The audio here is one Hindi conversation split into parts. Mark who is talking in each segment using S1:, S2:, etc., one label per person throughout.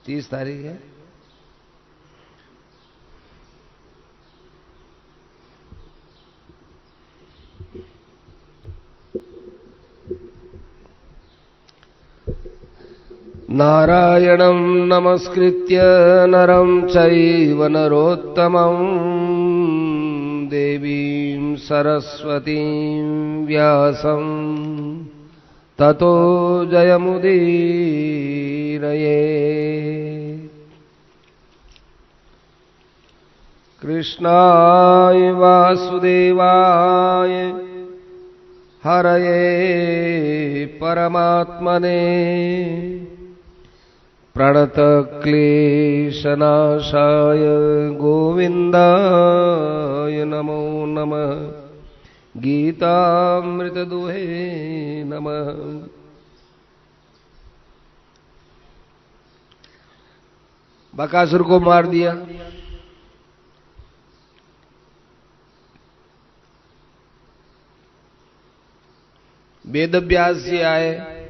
S1: 30 तारीख है। नारायणं नमस्कृत्य नरं चैव नरोत्तमं देवीं सरस्वतीं व्यासं ततो जयमुदीरये। कृष्णाय वासुदेवाय हरये परमात्मने प्रणतक्लेशनाशाय गोविन्दाय नमो नमः। गीतामृतदुहे नमः। बकासुर को मार दिया। वेदव्यास जी आए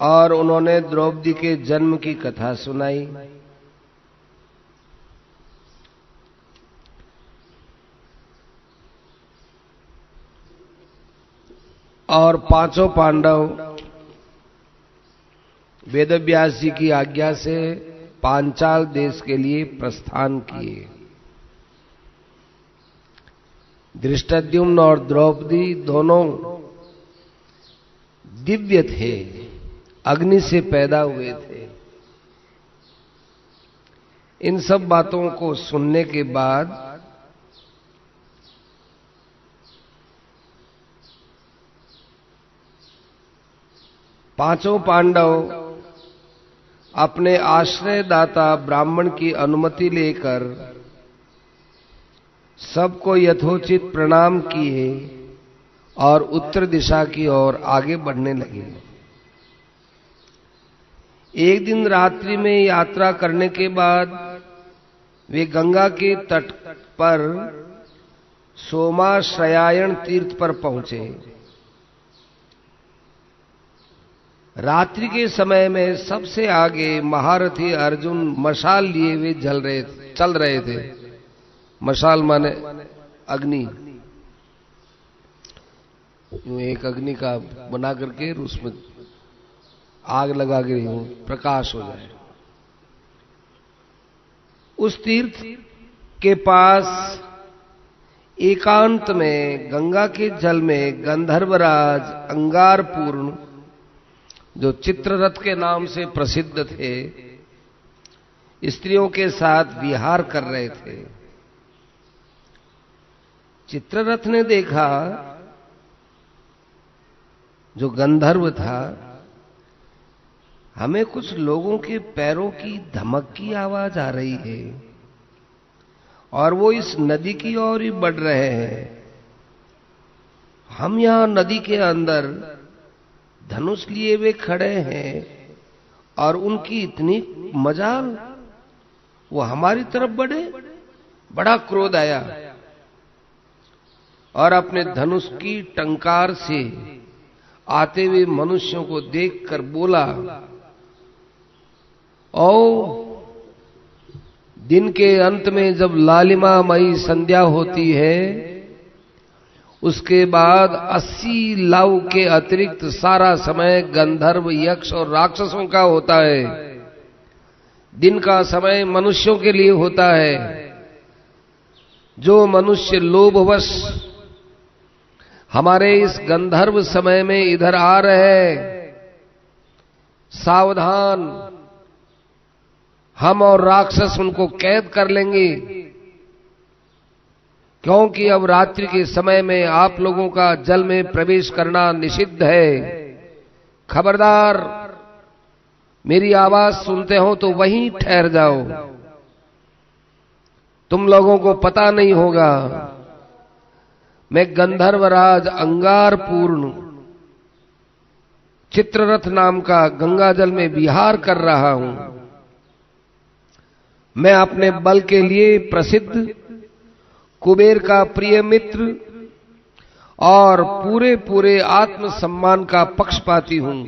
S1: और उन्होंने द्रौपदी के जन्म की कथा सुनाई। और पांचों पांडव वेदव्यास जी की आज्ञा से पांचाल देश के लिए प्रस्थान किए। धृष्टद्युम्न और द्रौपदी दोनों दिव्य थे, अग्नि से पैदा हुए थे। इन सब बातों को सुनने के बाद पांचों पांडव अपने आश्रयदाता ब्राह्मण की अनुमति लेकर सबको यथोचित प्रणाम किए और उत्तर दिशा की ओर आगे बढ़ने लगे। एक दिन रात्रि में यात्रा करने के बाद वे गंगा के तट पर सोमाश्रयायण तीर्थ पर पहुंचे। रात्रि के समय में सबसे आगे महारथी अर्जुन मशाल लिए हुए चल रहे थे। मशाल माने अग्नि। यूं एक अग्नि का बना करके उसमें आग लगा के प्रकाश हो जाए। उस तीर्थ के पास एकांत में गंगा के जल में गंधर्वराज अंगारपूर्ण, जो चित्ररथ के नाम से प्रसिद्ध थे, स्त्रियों के साथ विहार कर रहे थे। चित्ररथ ने देखा जो गंधर्व था, हमें कुछ लोगों के पैरों की धमक की आवाज आ रही है और वो इस नदी की ओर ही बढ़ रहे हैं। हम यहां नदी के अंदर धनुष लिए हुए खड़े हैं और उनकी इतनी मजाल, वो हमारी तरफ बढ़े। बड़ा क्रोध आया और अपने धनुष की टंकार से आते हुए मनुष्यों को देखकर बोला, ओ दिन के अंत में जब लालिमामयी संध्या होती है, उसके बाद 80 लव के अतिरिक्त सारा समय गंधर्व, यक्ष और राक्षसों का होता है। दिन का समय मनुष्यों के लिए होता है। जो मनुष्य लोभवश हमारे इस गंधर्व समय में इधर आ रहे हैं, सावधान, हम और राक्षस उनको कैद कर लेंगे, क्योंकि अब रात्रि के समय में आप लोगों का जल में प्रवेश करना निषिद्ध है। खबरदार, मेरी आवाज सुनते हो तो वहीं ठहर जाओ। तुम लोगों को पता नहीं होगा, मैं गंधर्वराज अंगारपूर्ण चित्ररथ नाम का गंगा जल में विहार कर रहा हूं। मैं अपने बल के लिए प्रसिद्ध, कुबेर का प्रिय मित्र और पूरे पूरे आत्मसम्मान का पक्षपाती हूं।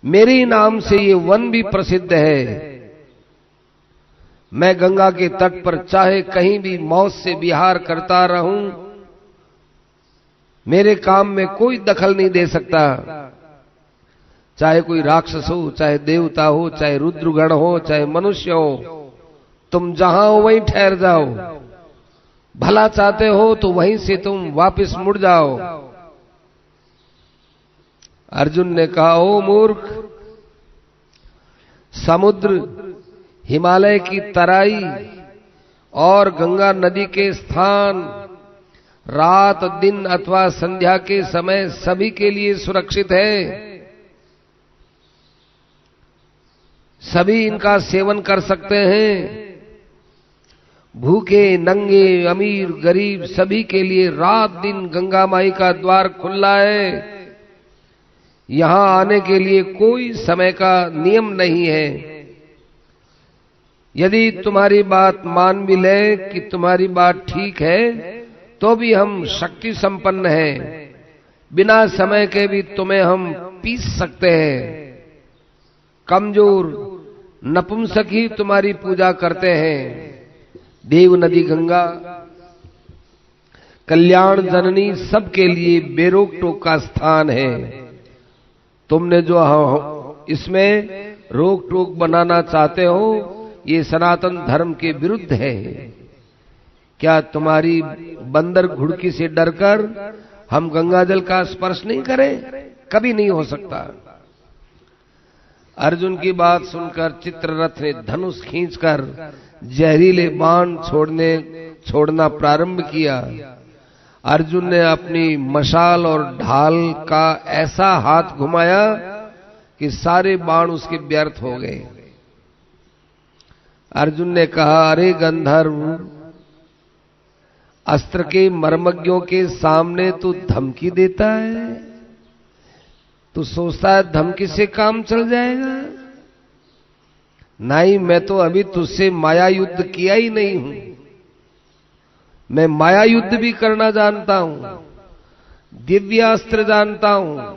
S1: मेरे ही नाम से ये वन भी प्रसिद्ध है। मैं गंगा के तट पर चाहे कहीं भी मौज से विहार करता रहूं, मेरे काम में कोई दखल नहीं दे सकता। चाहे कोई राक्षस हो, चाहे देवता हो, चाहे रुद्रगण हो, चाहे मनुष्य हो, तुम जहां हो वहीं ठहर जाओ। भला चाहते हो तो वहीं से तुम वापस मुड़ जाओ। अर्जुन ने कहा, ओ मूर्ख, समुद्र, हिमालय की तराई और गंगा नदी के स्थान रात दिन अथवा संध्या के समय सभी के लिए सुरक्षित है। सभी इनका सेवन कर सकते हैं। भूखे, नंगे, अमीर, गरीब सभी के लिए रात दिन गंगा माई का द्वार खुला है। यहां आने के लिए कोई समय का नियम नहीं है। यदि तुम्हारी बात मान भी ले कि तुम्हारी बात ठीक है, तो भी हम शक्ति संपन्न हैं। बिना समय के भी तुम्हें हम पीस सकते हैं। कमजोर नपुंसक ही तुम्हारी पूजा करते हैं। देव नदी गंगा कल्याण जननी सबके लिए बेरोक टोक का स्थान है। तुमने जो इसमें रोक टोक बनाना चाहते हो, ये सनातन धर्म के विरुद्ध है। क्या तुम्हारी बंदर घुड़की से डरकर हम गंगाजल का स्पर्श नहीं करें? कभी नहीं हो सकता। अर्जुन की बात सुनकर चित्ररथ ने धनुष खींचकर जहरीले बाण छोड़ना प्रारंभ किया। अर्जुन ने अपनी मशाल और ढाल का ऐसा हाथ घुमाया कि सारे बाण उसके व्यर्थ हो गए। अर्जुन ने कहा, अरे गंधर्व, अस्त्र के मर्मज्ञों के सामने तू धमकी देता है? तू सोचता है धमकी से काम चल जाएगा? नहीं, मैं तो अभी तुझसे माया युद्ध किया ही नहीं हूं। मैं माया युद्ध भी करना जानता हूं, दिव्यास्त्र जानता हूं।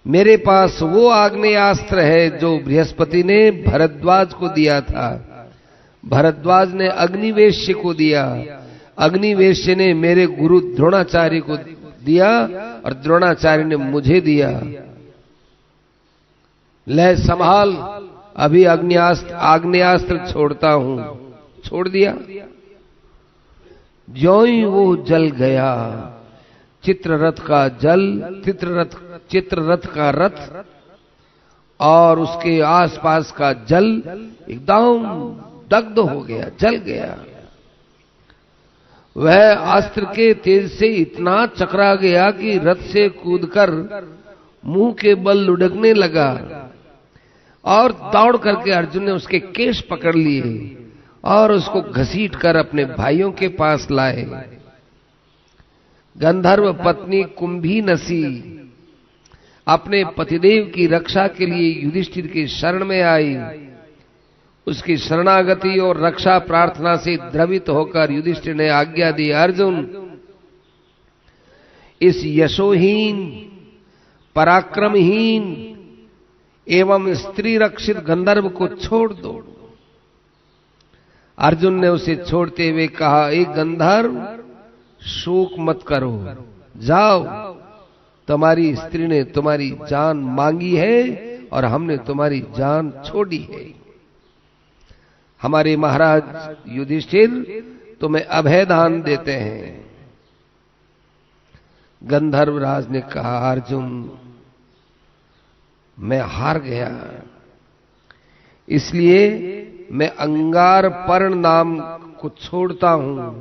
S1: मेरे पास वो आग्नेयास्त्र है जो बृहस्पति ने भरद्वाज को दिया था। भरद्वाज ने अग्निवेश्य को दिया, अग्निवेश्य ने मेरे गुरु द्रोणाचार्य को दिया और द्रोणाचार्य ने मुझे दिया। ले संभाल, अभी आग्नेयास्त्र छोड़ता हूं। छोड़ दिया। ज्यों ही वो जल गया, चित्ररथ का रथ और उसके आसपास का जल एकदम दग्ध हो गया, जल गया। वह अस्त्र के तेज से इतना चकरा गया कि रथ से कूदकर मुंह के बल लुढ़कने लगा और दौड़ करके अर्जुन ने उसके केश पकड़ लिए और उसको घसीट कर अपने भाइयों के पास लाए। गंधर्व पत्नी कुंभीनसी अपने पतिदेव की रक्षा के लिए युधिष्ठिर की शरण में आई। उसकी शरणागति और रक्षा प्रार्थना से द्रवित होकर युधिष्ठिर ने आज्ञा दी, अर्जुन, इस यशोहीन, पराक्रमहीन एवं स्त्री रक्षित गंधर्व को छोड़ दो। अर्जुन ने उसे छोड़ते हुए कहा, एक गंधर्व, शोक मत करो, जाओ, तुम्हारी स्त्री ने तुम्हारी जान मांगी है और हमने तुम्हारी जान छोड़ी है। हमारे महाराज युधिष्ठिर तुम्हें अभयदान देते हैं। गंधर्वराज ने कहा, अर्जुन, मैं हार गया, इसलिए मैं अंगार पर्ण नाम को छोड़ता हूं।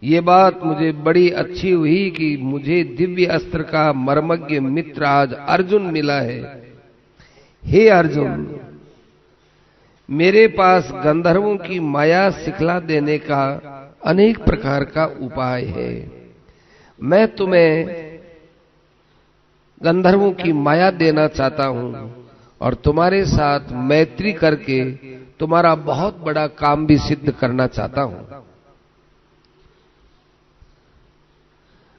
S1: ये बात मुझे बड़ी अच्छी हुई कि मुझे दिव्य अस्त्र का मर्मज्ञ मित्र आज अर्जुन मिला है। हे अर्जुन, मेरे पास गंधर्वों की माया सिखला देने का अनेक प्रकार का उपाय है। मैं तुम्हें गंधर्वों की माया देना चाहता हूं और तुम्हारे साथ मैत्री करके तुम्हारा बहुत बड़ा काम भी सिद्ध करना चाहता हूं।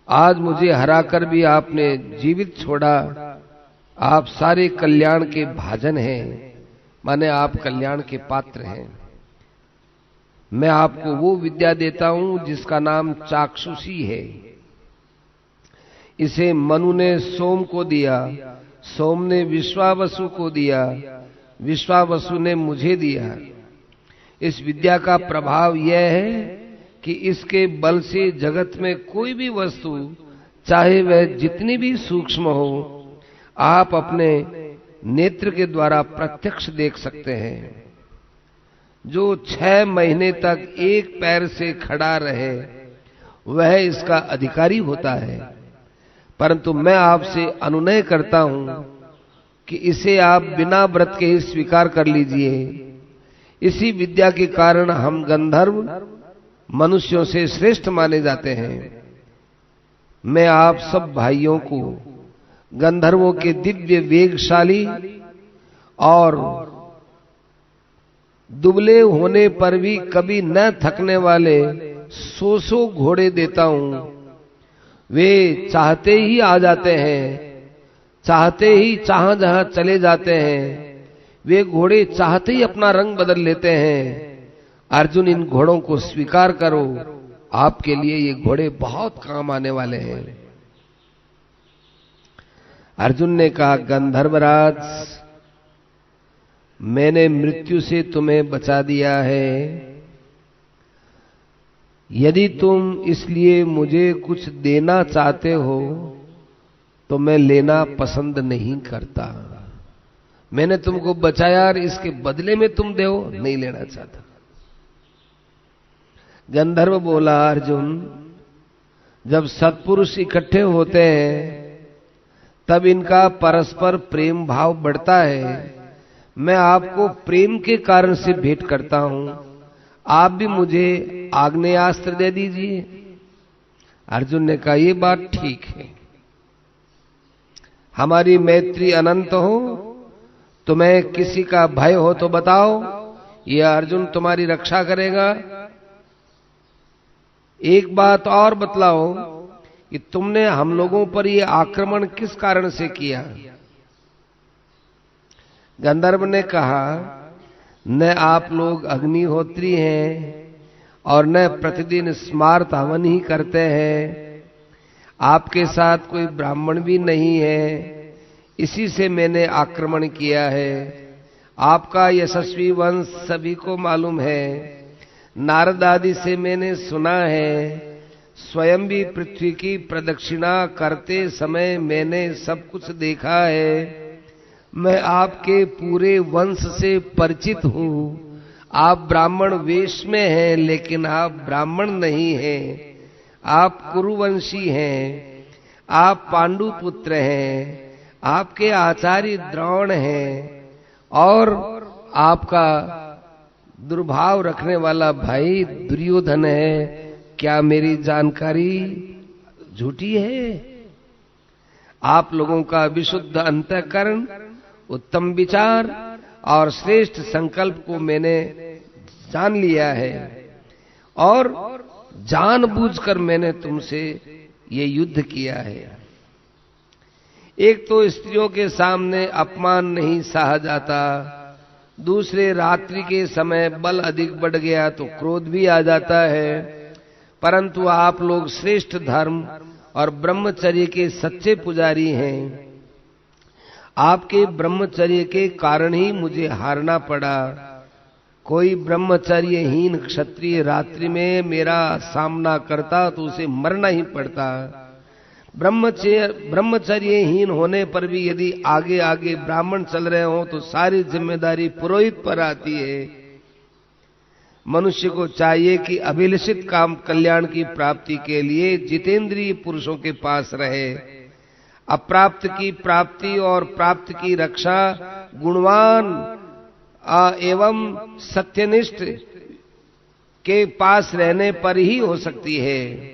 S1: आज मुझे हराकर भी आपने जीवित छोड़ा। आप सारे कल्याण के भाजन हैं, माने आप कल्याण के पात्र हैं। मैं आपको वो विद्या देता हूं जिसका नाम चाक्षुषी है। इसे मनु ने सोम को दिया, सोम ने विश्वावसु को दिया, विश्वावसु ने मुझे दिया। इस विद्या का प्रभाव यह है कि इसके बल से जगत में कोई भी वस्तु, चाहे वह जितनी भी सूक्ष्म हो, आप अपने नेत्र के द्वारा प्रत्यक्ष देख सकते हैं। जो 6 महीने तक एक पैर से खड़ा रहे वह इसका अधिकारी होता है, परंतु मैं आपसे अनुनय करता हूं कि इसे आप बिना व्रत के ही स्वीकार कर लीजिए। इसी विद्या के कारण हम गंधर्व मनुष्यों से श्रेष्ठ माने जाते हैं। मैं आप सब भाइयों को गंधर्वों के दिव्य वेगशाली और दुबले होने पर भी कभी न थकने वाले 100 घोड़े देता हूं। वे चाहते ही आ जाते हैं, चाहते ही जहां चले जाते हैं। वे घोड़े चाहते ही अपना रंग बदल लेते हैं। अर्जुन, इन घोड़ों को स्वीकार करो, आपके लिए ये घोड़े बहुत काम आने वाले हैं। अर्जुन ने कहा, गंधर्वराज, मैंने मृत्यु से तुम्हें बचा दिया है। यदि तुम इसलिए मुझे कुछ देना चाहते हो तो मैं लेना पसंद नहीं करता। मैंने तुमको बचाया और इसके बदले में तुम दो, नहीं लेना चाहता। गंधर्व बोला, अर्जुन, जब सत्पुरुष इकट्ठे होते हैं तब इनका परस्पर प्रेम भाव बढ़ता है। मैं आपको प्रेम के कारण से भेंट करता हूं, आप भी मुझे आग्नेयास्त्र दे दीजिए। अर्जुन ने कहा, ये बात ठीक है। हमारी मैत्री अनंत हो, तुम्हें किसी का भय हो तो बताओ, यह अर्जुन तुम्हारी रक्षा करेगा। एक बात और बतलाओ कि तुमने हम लोगों पर यह आक्रमण किस कारण से किया। गंधर्व ने कहा, न आप लोग अग्निहोत्री हैं और न प्रतिदिन स्मार्त हवन ही करते हैं। आपके साथ कोई ब्राह्मण भी नहीं है, इसी से मैंने आक्रमण किया है। आपका यशस्वी वंश सभी को मालूम है। नारद आदि से मैंने सुना है। स्वयं भी पृथ्वी की प्रदक्षिणा करते समय मैंने सब कुछ देखा है। मैं आपके पूरे वंश से परिचित हूं। आप ब्राह्मण वेश में हैं, लेकिन आप ब्राह्मण नहीं हैं। आप कुरुवंशी हैं। आप पांडु पुत्र हैं। आपके आचार्य द्रोण हैं और आपका दुर्भाव रखने वाला भाई दुर्योधन है। क्या मेरी जानकारी झूठी है? आप लोगों का विशुद्ध अंतःकरण, उत्तम विचार और श्रेष्ठ संकल्प को मैंने जान लिया है और जानबूझकर मैंने तुमसे ये युद्ध किया है। एक तो स्त्रियों के सामने अपमान नहीं सहा जाता, दूसरे रात्रि के समय बल अधिक बढ़ गया तो क्रोध भी आ जाता है। परंतु आप लोग श्रेष्ठ धर्म और ब्रह्मचर्य के सच्चे पुजारी हैं। आपके ब्रह्मचर्य के कारण ही मुझे हारना पड़ा। कोई ब्रह्मचर्यहीन क्षत्रिय रात्रि में मेरा सामना करता तो उसे मरना ही पड़ता। ब्रह्मचर्यहीन होने पर भी यदि आगे आगे ब्राह्मण चल रहे हो तो सारी जिम्मेदारी पुरोहित पर आती है। मनुष्य को चाहिए कि अभिलषित काम कल्याण की प्राप्ति के लिए जितेंद्रिय पुरुषों के पास रहे। अप्राप्त की प्राप्ति और प्राप्त की रक्षा गुणवान एवं सत्यनिष्ठ के पास रहने पर ही हो सकती है।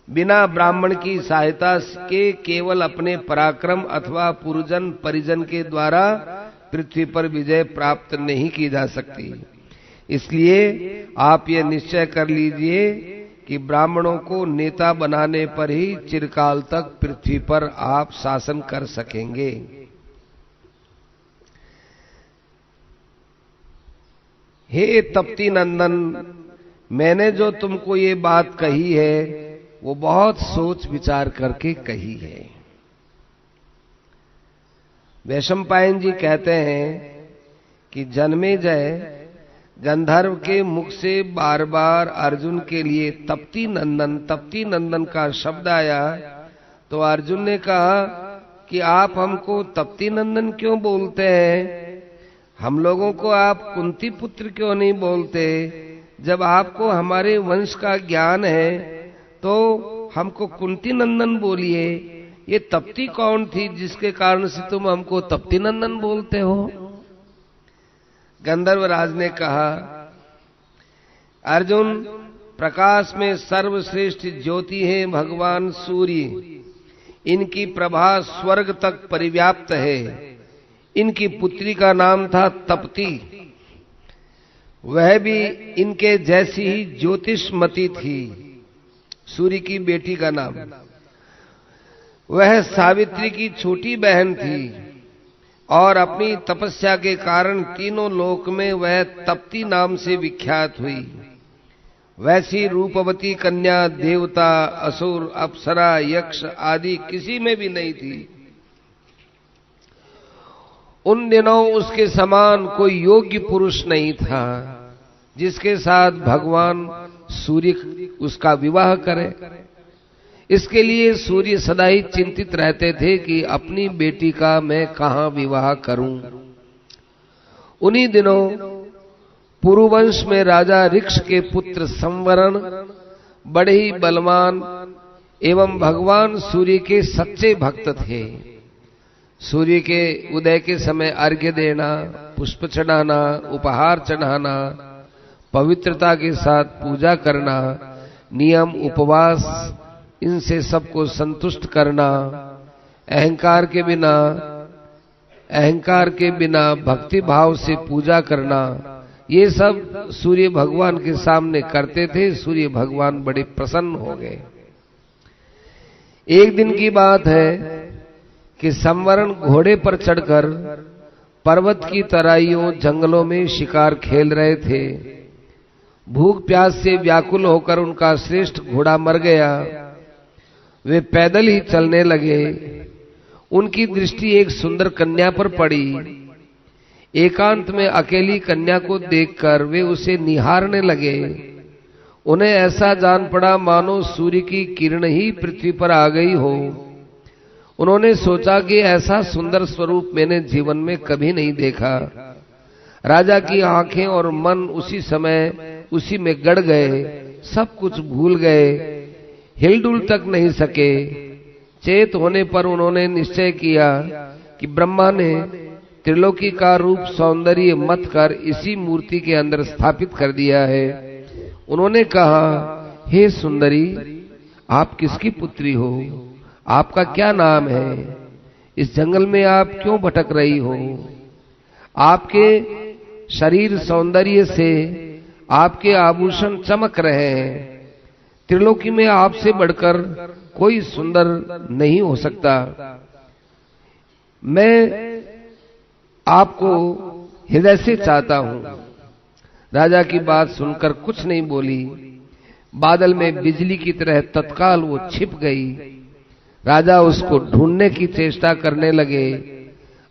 S1: बिना ब्राह्मण की सहायता के केवल अपने पराक्रम अथवा पुरुजन परिजन के द्वारा पृथ्वी पर विजय प्राप्त नहीं की जा सकती। इसलिए आप ये निश्चय कर लीजिए कि ब्राह्मणों को नेता बनाने पर ही चिरकाल तक पृथ्वी पर आप शासन कर सकेंगे। हे तप्ती नंदन, मैंने जो तुमको ये बात कही है वो बहुत सोच विचार करके कही है। वैशंपायन जी कहते हैं कि जन्मेजय गंधर्व के मुख से बार बार अर्जुन के लिए तप्ती नंदन का शब्द आया, तो अर्जुन ने कहा कि आप हमको तप्ती नंदन क्यों बोलते हैं? हम लोगों को आप कुंती पुत्र क्यों नहीं बोलते? जब आपको हमारे वंश का ज्ञान है तो हमको कुंती नंदन बोलिए। ये तप्ती कौन थी जिसके कारण से तुम हमको तप्ती नंदन बोलते हो? गंधर्वराज ने कहा, अर्जुन, प्रकाश में सर्वश्रेष्ठ ज्योति है भगवान सूर्य। इनकी प्रभा स्वर्ग तक परिव्याप्त है। इनकी पुत्री का नाम था तप्ती। वह भी इनके जैसी ही ज्योतिषमती थी। सूर्य की बेटी का नाम। वह सावित्री की छोटी बहन थी और अपनी तपस्या के कारण तीनों लोक में वह तप्ती नाम से विख्यात हुई। वैसी रूपवती कन्या देवता, असुर, अप्सरा, यक्ष आदि किसी में भी नहीं थी। उन दिनों उसके समान कोई योग्य पुरुष नहीं था जिसके साथ भगवान सूर्य उसका विवाह करे। इसके लिए सूर्य सदा ही चिंतित रहते थे कि अपनी बेटी का मैं कहां विवाह करूं। उन्हीं दिनों पुरुवंश में राजा ऋक्ष के पुत्र संवरण बड़े ही बलवान एवं भगवान सूर्य के सच्चे भक्त थे। सूर्य के उदय के समय अर्घ्य देना, पुष्प चढ़ाना, उपहार चढ़ाना, पवित्रता के साथ पूजा करना, नियम, उपवास, इनसे सबको संतुष्ट करना, अहंकार के बिना भक्ति भाव से पूजा करना, ये सब सूर्य भगवान के सामने करते थे। सूर्य भगवान बड़े प्रसन्न हो गए। एक दिन की बात है कि संवरण घोड़े पर चढ़कर पर्वत की तराइयों जंगलों में शिकार खेल रहे थे। भूख प्यास से व्याकुल होकर उनका श्रेष्ठ घोड़ा मर गया। वे पैदल ही चलने लगे। उनकी दृष्टि एक सुंदर कन्या पर पड़ी। एकांत में अकेली कन्या को देखकर वे उसे निहारने लगे। उन्हें ऐसा जान पड़ा मानो सूर्य की किरण ही पृथ्वी पर आ गई हो। उन्होंने सोचा कि ऐसा सुंदर स्वरूप मैंने जीवन में कभी नहीं देखा। राजा की आंखें और मन उसी समय उसी में गड़ गए। सब कुछ भूल गए, हिलडुल तक नहीं सके। चेत होने पर उन्होंने निश्चय किया कि ब्रह्मा ने त्रिलोकी का रूप सौंदर्य मत कर इसी मूर्ति के अंदर स्थापित कर दिया है। उन्होंने कहा, हे सुंदरी, आप किसकी पुत्री हो? आपका क्या नाम है? इस जंगल में आप क्यों भटक रही हो? आपके शरीर सौंदर्य से आपके आभूषण चमक रहे हैं। त्रिलोकी में आपसे बढ़कर कोई सुंदर नहीं हो सकता। मैं आपको हृदय से चाहता हूं। राजा की बात सुनकर कुछ नहीं बोली। बादल में बिजली की तरह तत्काल वो छिप गई। राजा उसको ढूंढने की चेष्टा करने लगे।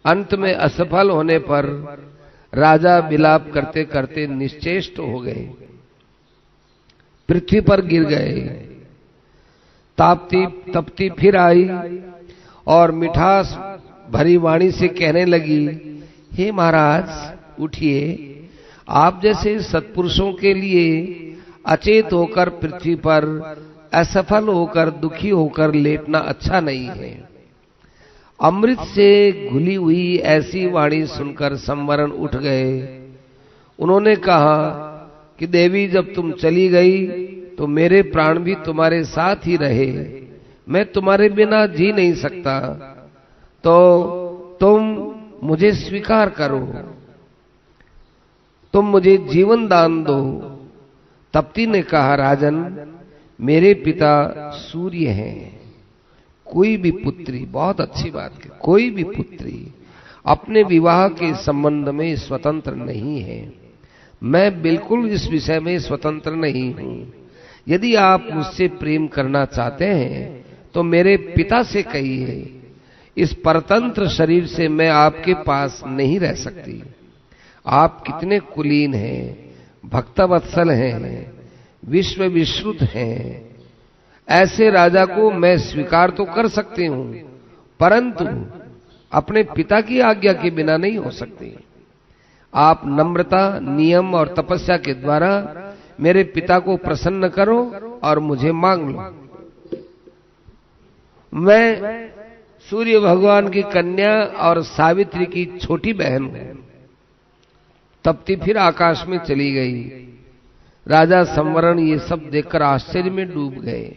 S1: अंत में असफल होने पर राजा विलाप करते करते निश्चेष्ट हो गए, पृथ्वी पर गिर गए। तप्ती फिर आई और मिठास भरी वाणी से कहने लगी, हे महाराज उठिए, आप जैसे सत्पुरुषों के लिए अचेत होकर पृथ्वी पर असफल होकर दुखी होकर लेटना अच्छा नहीं है। अमृत से घुली हुई ऐसी वाणी सुनकर संवरण उठ गए। उन्होंने कहा कि देवी, जब तुम चली गई तो मेरे प्राण भी तुम्हारे साथ ही रहे। मैं तुम्हारे बिना जी नहीं सकता, तो तुम मुझे स्वीकार करो, तुम मुझे जीवन दान दो। तप्ती ने कहा, राजन, मेरे पिता सूर्य हैं। कोई भी पुत्री, बहुत अच्छी बात है, कोई भी पुत्री अपने विवाह के संबंध में स्वतंत्र नहीं है। मैं बिल्कुल इस विषय में स्वतंत्र नहीं हूं। यदि आप मुझसे प्रेम करना चाहते हैं तो मेरे पिता से कहिए। इस परतंत्र शरीर से मैं आपके पास नहीं रह सकती। आप कितने कुलीन हैं, भक्तवत्सल हैं, विश्व विश्रुत हैं। ऐसे राजा को मैं स्वीकार तो कर सकती हूं, परंतु अपने पिता की आज्ञा के बिना नहीं हो सकती। आप नम्रता, नियम और तपस्या के द्वारा मेरे पिता को प्रसन्न करो और मुझे मांग लो। मैं सूर्य भगवान की कन्या और सावित्री की छोटी बहन हूं। तप्ती फिर आकाश में चली गई। राजा संवरण ये सब देखकर आश्चर्य में डूब गए।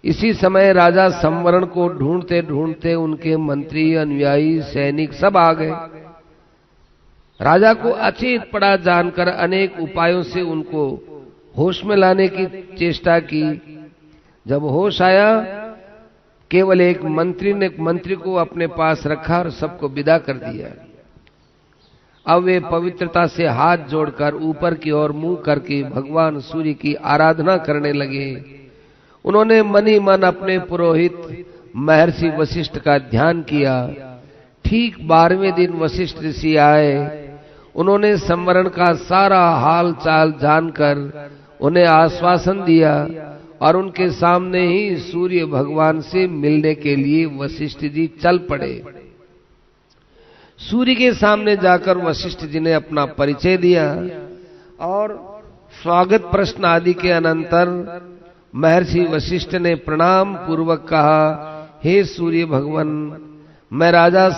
S1: इसी समय राजा संवरण को ढूंढते ढूंढते उनके मंत्री, अनुयायी, सैनिक सब आ गए। राजा को अचेत पड़ा जानकर अनेक उपायों से उनको होश में लाने की चेष्टा की। जब होश आया, केवल एक मंत्री को अपने पास रखा और सबको विदा कर दिया। अब वे पवित्रता से हाथ जोड़कर ऊपर की ओर मुंह करके भगवान सूर्य की आराधना करने लगे। उन्होंने मन ही मन अपने पुरोहित महर्षि वशिष्ठ का ध्यान किया। ठीक 12वें दिन वशिष्ठ ऋषि आए। उन्होंने संवरण का सारा हाल चाल जानकर उन्हें आश्वासन दिया और उनके सामने ही सूर्य भगवान से मिलने के लिए वशिष्ठ जी चल पड़े। सूर्य के सामने जाकर वशिष्ठ जी ने अपना परिचय दिया और स्वागत प्रश्न आदि के अनंतर महर्षि वशिष्ठ ने प्रणाम पूर्वक कहा, हे सूर्य भगवान, मैं राजा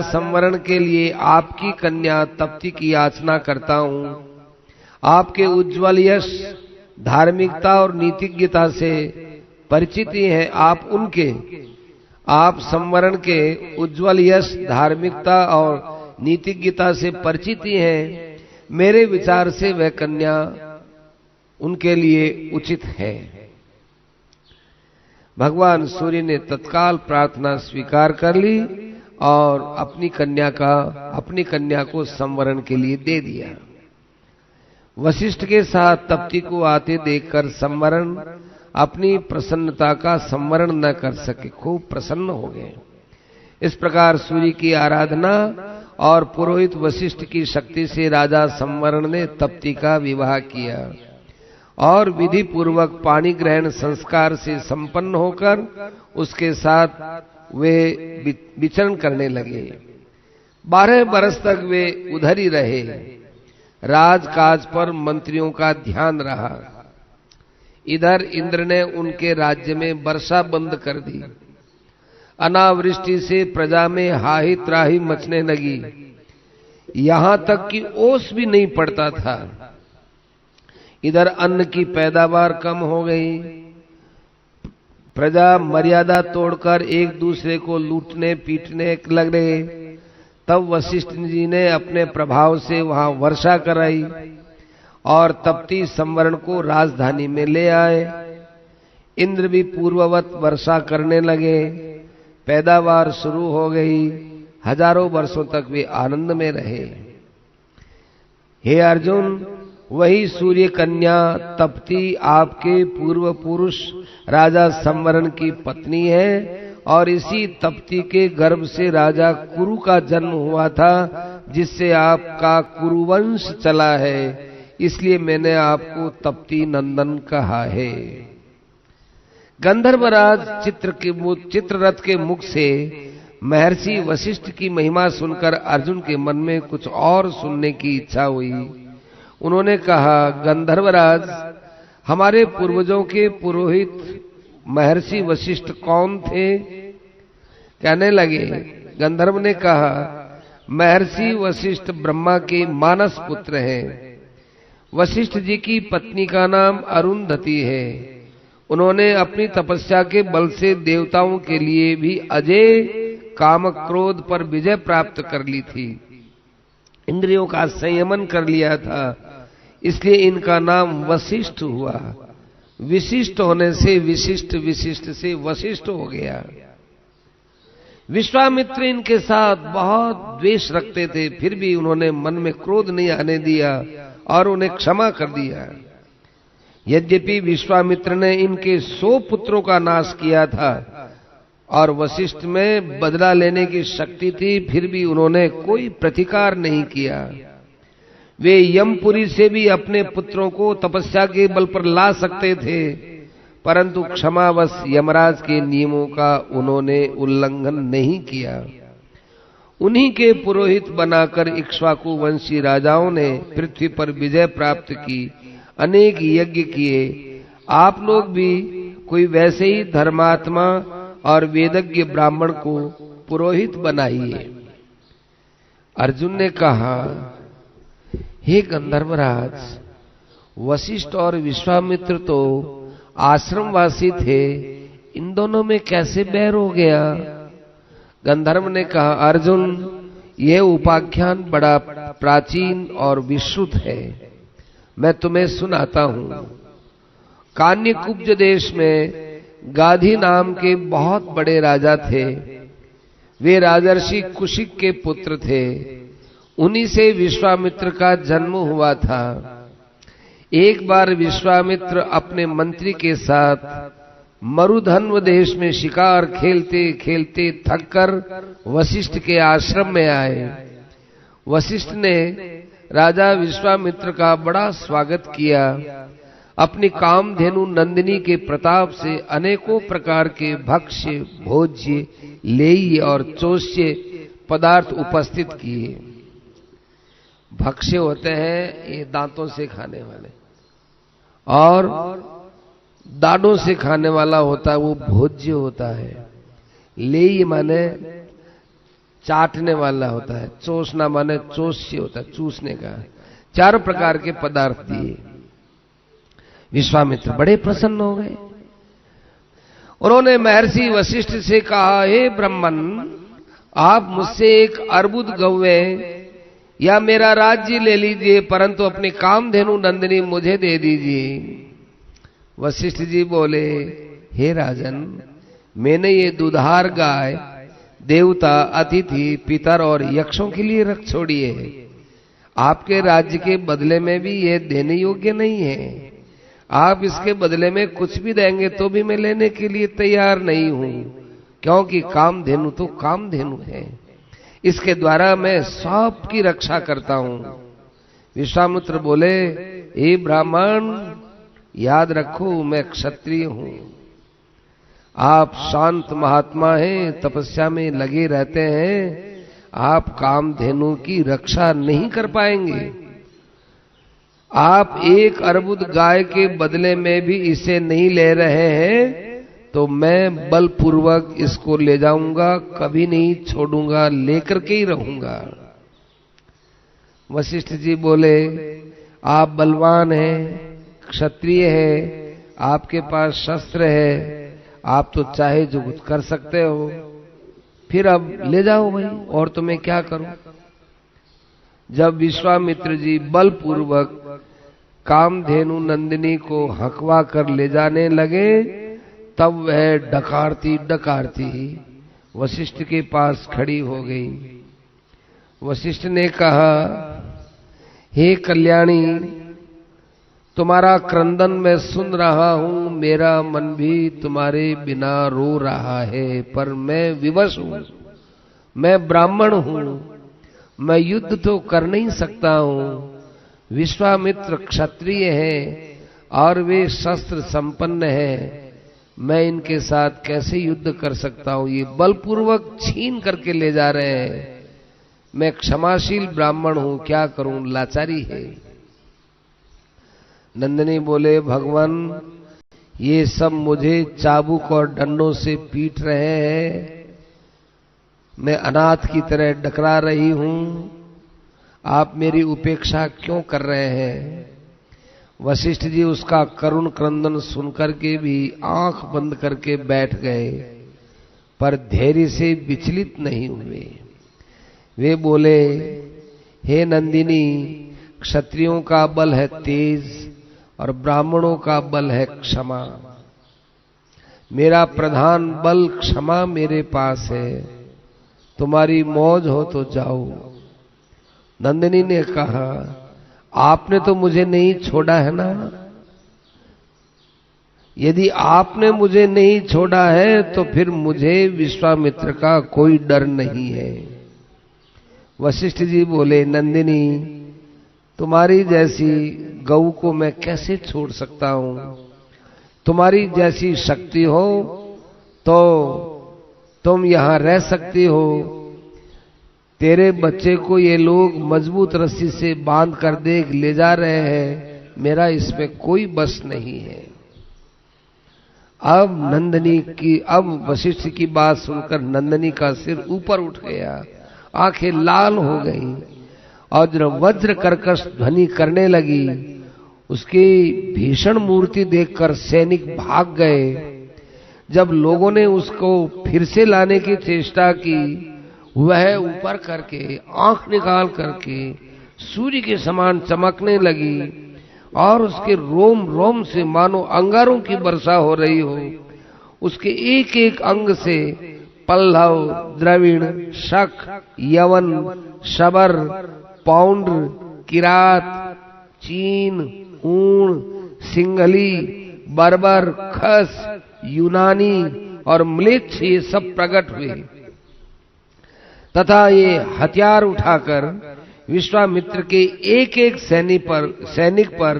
S1: संवरण के लिए आपकी कन्या तप्ती की याचना करता हूं। आपके उज्ज्वल यश, धार्मिकता और नीतिज्ञता से परिचित ही हैं। आप संवरण के उज्ज्वल यश, धार्मिकता और नीतिज्ञता से परिचित ही हैं। मेरे विचार से वह कन्या उनके लिए उचित है। भगवान सूर्य ने तत्काल प्रार्थना स्वीकार कर ली और अपनी कन्या को संवरण के लिए दे दिया। वशिष्ठ के साथ तप्ती को आते देखकर संवरण अपनी प्रसन्नता का संवरण न कर सके, खूब प्रसन्न हो गए। इस प्रकार सूर्य की आराधना और पुरोहित वशिष्ठ की शक्ति से राजा संवरण ने तप्ती का विवाह किया और विधि पूर्वक पाणी ग्रहण संस्कार से संपन्न होकर उसके साथ वे विचरण करने लगे। 12 बरस तक वे उधर ही रहे। राजकाज पर मंत्रियों का ध्यान रहा। इधर इंद्र ने उनके राज्य में वर्षा बंद कर दी। अनावृष्टि से प्रजा में हाहि त्राहि मचने लगी। यहां तक कि ओस भी नहीं पड़ता था। इधर अन्न की पैदावार कम हो गई। प्रजा मर्यादा तोड़कर एक दूसरे को लूटने पीटने लगे। तब वशिष्ठ जी ने अपने प्रभाव से वहां वर्षा कराई और तप्ती संवरण को राजधानी में ले आए। इंद्र भी पूर्ववत वर्षा करने लगे। पैदावार शुरू हो गई। हजारों वर्षों तक वे आनंद में रहे। हे अर्जुन, वही सूर्य कन्या तप्ती आपके पूर्व पुरुष राजा संवरण की पत्नी है और इसी तप्ती के गर्भ से राजा कुरु का जन्म हुआ था, जिससे आपका कुरुवंश चला है। इसलिए मैंने आपको तप्ती नंदन कहा है। गंधर्वराज चित्ररथ के मुख से महर्षि वशिष्ठ की महिमा सुनकर अर्जुन के मन में कुछ और सुनने की इच्छा हुई। उन्होंने कहा, गंधर्वराज, हमारे पूर्वजों के पुरोहित महर्षि वशिष्ठ कौन थे? कहने लगे। गंधर्व ने कहा, महर्षि वशिष्ठ ब्रह्मा के मानस पुत्र हैं। वशिष्ठ जी की पत्नी का नाम अरुंधति है। उन्होंने अपनी तपस्या के बल से देवताओं के लिए भी अजय काम क्रोध पर विजय प्राप्त कर ली थी। इंद्रियों का संयमन कर लिया था। इसलिए इनका नाम वशिष्ठ हुआ। विशिष्ट होने से विशिष्ट, विशिष्ट से वशिष्ठ हो गया। विश्वामित्र इनके साथ बहुत द्वेष रखते थे, फिर भी उन्होंने मन में क्रोध नहीं आने दिया और उन्हें क्षमा कर दिया। यद्यपि विश्वामित्र ने इनके 100 पुत्रों का नाश किया था और वशिष्ठ में बदला लेने की शक्ति थी, फिर भी उन्होंने कोई प्रतिकार नहीं किया। वे यमपुरी से भी अपने पुत्रों को तपस्या के बल पर ला सकते थे, परंतु क्षमावश यमराज के नियमों का उन्होंने उल्लंघन नहीं किया। उन्हीं के पुरोहित बनाकर इक्ष्वाकु वंशी राजाओं ने पृथ्वी पर विजय प्राप्त की, अनेक यज्ञ किए। आप लोग भी कोई वैसे ही धर्मात्मा और वेदज्ञ ब्राह्मण को पुरोहित बनाइए। अर्जुन ने कहा, हे गंधर्वराज, वशिष्ठ और विश्वामित्र तो आश्रमवासी थे, इन दोनों में कैसे बैर हो गया? गंधर्व ने कहा, अर्जुन, यह उपाख्यान बड़ा प्राचीन और विश्रुत है, मैं तुम्हें सुनाता हूं। कान्यकुब्ज देश में गाधी नाम के बहुत बड़े राजा थे। वे राजर्षि कुशिक के पुत्र थे। उन्हीं से विश्वामित्र का जन्म हुआ था। एक बार विश्वामित्र अपने मंत्री के साथ मरुधन्व देश में शिकार खेलते खेलते थककर वशिष्ठ के आश्रम में आए। वशिष्ठ ने राजा विश्वामित्र का बड़ा स्वागत किया। अपनी कामधेनु नंदिनी के प्रताप से अनेकों प्रकार के भक्ष्य, भोज्य, लेह्य और चोष्य पदार्थ उपस्थित किए। भक्ष्य होते हैं ये दांतों से खाने वाले, और दाढ़ों से खाने वाला होता है वो भोज्य होता है। लेह्य माने चाटने वाला होता है, चोषना माने चोष्य होता है, चूसने का। 4 प्रकार के पदार्थ दिए। विश्वामित्र बड़े प्रसन्न हो गए। उन्होंने महर्षि वशिष्ठ से कहा, हे ब्राह्मण, आप मुझसे एक अर्बुद गौवे या मेरा राज्य ले लीजिए, परंतु अपनी कामधेनु नंदिनी मुझे दे दीजिए। वशिष्ठ जी बोले, हे राजन, मैंने ये दुधार गाय देवता, अतिथि, पितर और यक्षों के लिए रख छोड़ी है। आपके राज्य के बदले में भी ये देने योग्य नहीं है। आप इसके बदले में कुछ भी देंगे तो भी मैं लेने के लिए तैयार नहीं हूं, क्योंकि कामधेनु तो कामधेनु है। इसके द्वारा मैं सबकी रक्षा करता हूं। विश्वामित्र बोले, हे ब्राह्मण, याद रखो मैं क्षत्रिय हूं। आप शांत महात्मा हैं, तपस्या में लगे रहते हैं, आप कामधेनु की रक्षा नहीं कर पाएंगे। आप एक अर्बुद गाय के बदले में भी इसे नहीं ले रहे हैं, तो मैं बलपूर्वक इसको ले जाऊंगा, कभी नहीं छोड़ूंगा, लेकर के ही रहूंगा। वशिष्ठ जी बोले, आप बलवान हैं, क्षत्रिय हैं, आपके पास शस्त्र है, आप तो चाहे जो कुछ कर सकते हो, फिर अब ले जाओ भाई, और तो मैं क्या करूं। जब विश्वामित्र जी बलपूर्वक कामधेनु नंदिनी को हकवा कर ले जाने लगे, तब वह डकारती डकारती वशिष्ठ के पास खड़ी हो गई। वशिष्ठ ने कहा, हे कल्याणी, तुम्हारा क्रंदन मैं सुन रहा हूं, मेरा मन भी तुम्हारे बिना रो रहा है, पर मैं विवश हूं, मैं ब्राह्मण हूं, मैं युद्ध तो कर नहीं सकता हूं। विश्वामित्र क्षत्रिय हैं और वे शस्त्र संपन्न हैं, मैं इनके साथ कैसे युद्ध कर सकता हूं। ये बलपूर्वक छीन करके ले जा रहे हैं, मैं क्षमाशील ब्राह्मण हूं, क्या करूं, लाचारी है। नंदिनी बोले, भगवान, ये सब मुझे चाबुक और डंडों से पीट रहे हैं, मैं अनाथ की तरह डकरा रही हूं, आप मेरी उपेक्षा क्यों कर रहे हैं। वशिष्ठ जी उसका करुण क्रंदन सुनकर के भी आंख बंद करके बैठ गए, पर धैर्य से विचलित नहीं हुए। वे बोले, हे नंदिनी, क्षत्रियों का बल है तेज और ब्राह्मणों का बल है क्षमा। मेरा प्रधान बल क्षमा मेरे पास है, तुम्हारी मौज हो तो जाओ। नंदिनी ने कहा, आपने तो मुझे नहीं छोड़ा है ना? यदि आपने मुझे नहीं छोड़ा है तो फिर मुझे विश्वामित्र का कोई डर नहीं है। वशिष्ठ जी बोले, नंदिनी, तुम्हारी जैसी गऊ को मैं कैसे छोड़ सकता हूं? तुम्हारी जैसी शक्ति हो तो तुम यहां रह सकती हो। तेरे बच्चे को ये लोग मजबूत रस्सी से बांध कर देख ले जा रहे हैं, मेरा इसमें कोई बस नहीं है। अब वशिष्ठ की बात सुनकर नंदिनी का सिर ऊपर उठ गया, आंखें लाल हो गईं और जब वज्र कर्कश ध्वनि करने लगी, उसकी भीषण मूर्ति देखकर सैनिक भाग गए। जब लोगों ने उसको फिर से लाने की चेष्टा की, वह ऊपर करके आंख निकाल करके सूर्य के समान चमकने लगी और उसके रोम रोम से मानो अंगारों की वर्षा हो रही हो। उसके एक एक अंग से पल्लव, द्रविड़, शक, यवन, शबर, पौंड्र, किरात, चीन, ऊण, सिंघली, बर्बर, खस, यूनानी और म्लेच्छ ये सब प्रकट हुए तथा ये हथियार उठाकर विश्वामित्र के एक एक सैनिक पर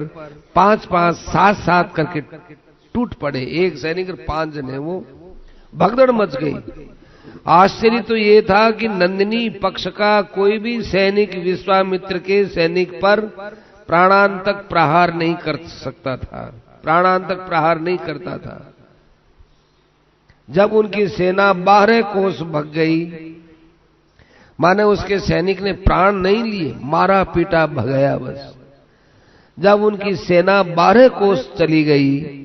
S1: 5-5, 7-7 करके टूट पड़े। एक सैनिक और 5 जने, वो भगदड़ मच गई। आश्चर्य तो ये था कि नंदिनी पक्ष का कोई भी सैनिक विश्वामित्र के सैनिक पर प्राणांतक प्रहार नहीं कर सकता था, प्राणांतक प्रहार नहीं करता था। जब उनकी सेना 12 कोस भग गई, माने उसके सैनिक ने प्राण नहीं लिए, मारा पीटा भगाया बस। जब उनकी सेना 12 कोस चली गई,